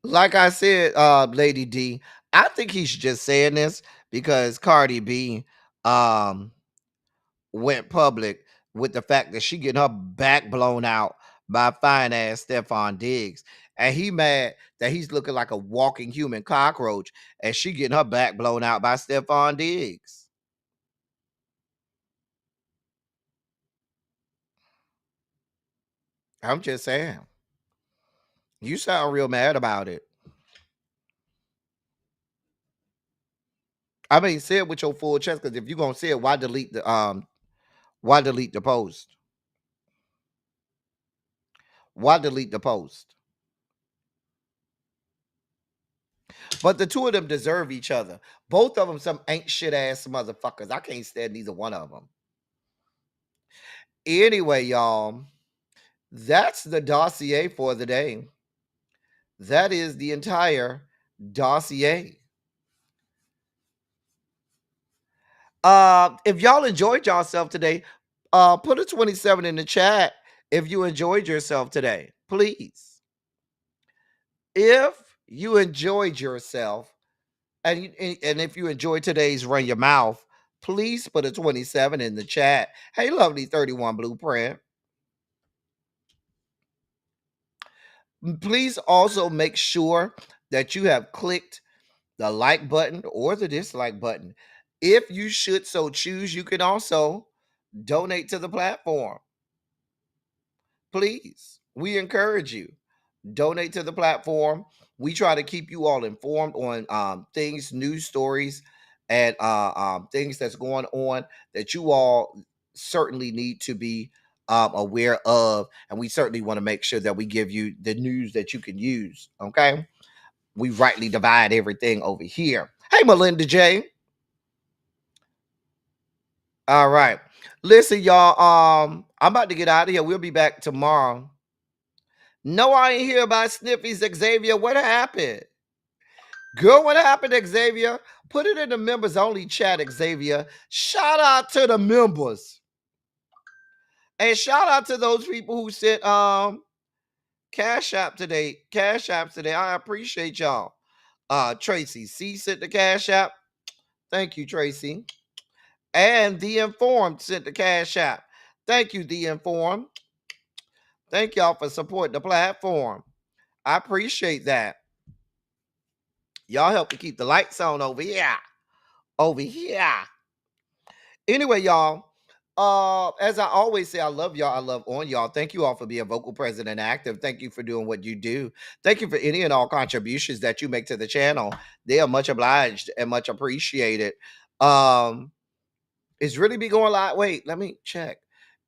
like I said, Lady D, I think he's just saying this because Cardi B um went public with the fact that she getting her back blown out by fine ass Stephon Diggs. And he mad that he's looking like a walking human cockroach and she getting her back blown out by Stephon Diggs. I'm just saying. You sound real mad about it. I mean, say it with your full chest, because if you're gonna say it, why delete the post? Why delete the post? But the two of them deserve each other. Both of them some ain't shit ass motherfuckers. I can't stand neither one of them. Anyway, y'all, that's the dossier for the day. That is the entire dossier. If y'all enjoyed yourself today, put a 27 in the chat if you enjoyed yourself today, please. If you enjoyed yourself, and if you enjoyed today's Run Your Mouth, please put a 27 in the chat. Hey, lovely 31 Blueprint. Please also make sure that you have clicked the like button or the dislike button. If you should so choose, you can also donate to the platform. Please, we encourage you. Donate to the platform. We try to keep you all informed on things, news stories, and things that's going on that you all certainly need to be aware of. And we certainly want to make sure that we give you the news that you can use. Okay. We rightly divide everything over here. Hey, Melinda J. All right. Listen, y'all. I'm about to get out of here. We'll be back tomorrow. No, I ain't hear about Sniffy's Xavier. What happened? Girl, what happened, Xavier? Put it in the members only chat, Xavier. Shout out to the members. And shout out to those people who sent CashApp today. CashApps today. I appreciate y'all. Tracy C sent the CashApp. Thank you, Tracy. And The Informed sent the CashApp. Thank you, The Informed. Thank y'all for supporting the platform. I appreciate that. Y'all help to keep the lights on over here. Over here. Anyway, y'all. As I always say, I love y'all. I love on y'all. Thank you all for being vocal, present, and active. Thank you for doing what you do. Thank you for any and all contributions that you make to the channel. They are much obliged and much appreciated. Is Really Be going live? Wait, let me check.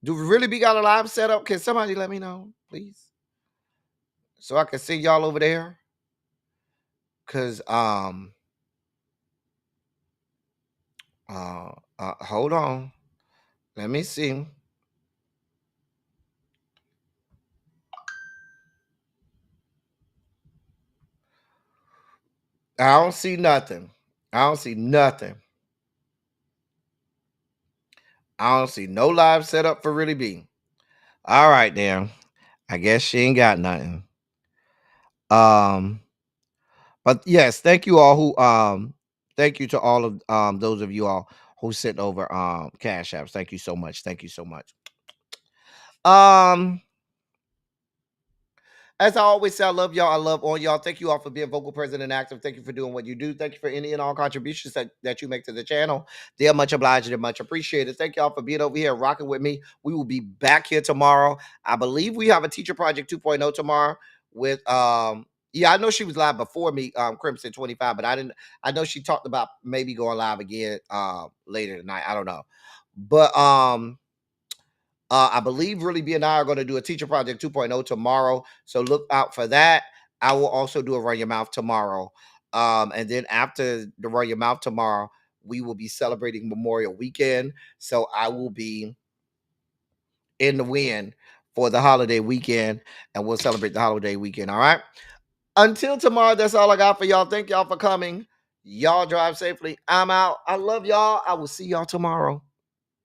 Do Really Be got a live setup? Can somebody let me know, please? So I can see y'all over there. Cause hold on. Let me see. I don't see nothing. I don't see nothing. I don't see no live setup for Really Be. All right, then. I guess she ain't got nothing. But yes, thank you all who thank you to all of those of you all who sent over cash apps. Thank you so much. Thank you so much. As I always say, I love y'all. I love all y'all. Thank you all for being vocal, present, and active. Thank you for doing what you do. Thank you for any and all contributions that you make to the channel. They are much obliged and much appreciated. Thank y'all for being over here rocking with me. We will be back here tomorrow. I believe we have a Teacher Project 2.0 tomorrow with yeah, I know she was live before me, Crimson 25, but I know she talked about maybe going live again later tonight. I don't know. But I believe Really Be and I are going to do a Teacher Project 2.0 tomorrow. So look out for that. I will also do a Run Your Mouth tomorrow. And then after the Run Your Mouth tomorrow, we will be celebrating Memorial Weekend. So I will be in the wind for the holiday weekend, and we'll celebrate the holiday weekend. All right. Until tomorrow, that's all I got for y'all. Thank y'all for coming. Y'all drive safely. I'm out. I love y'all. I will see y'all tomorrow.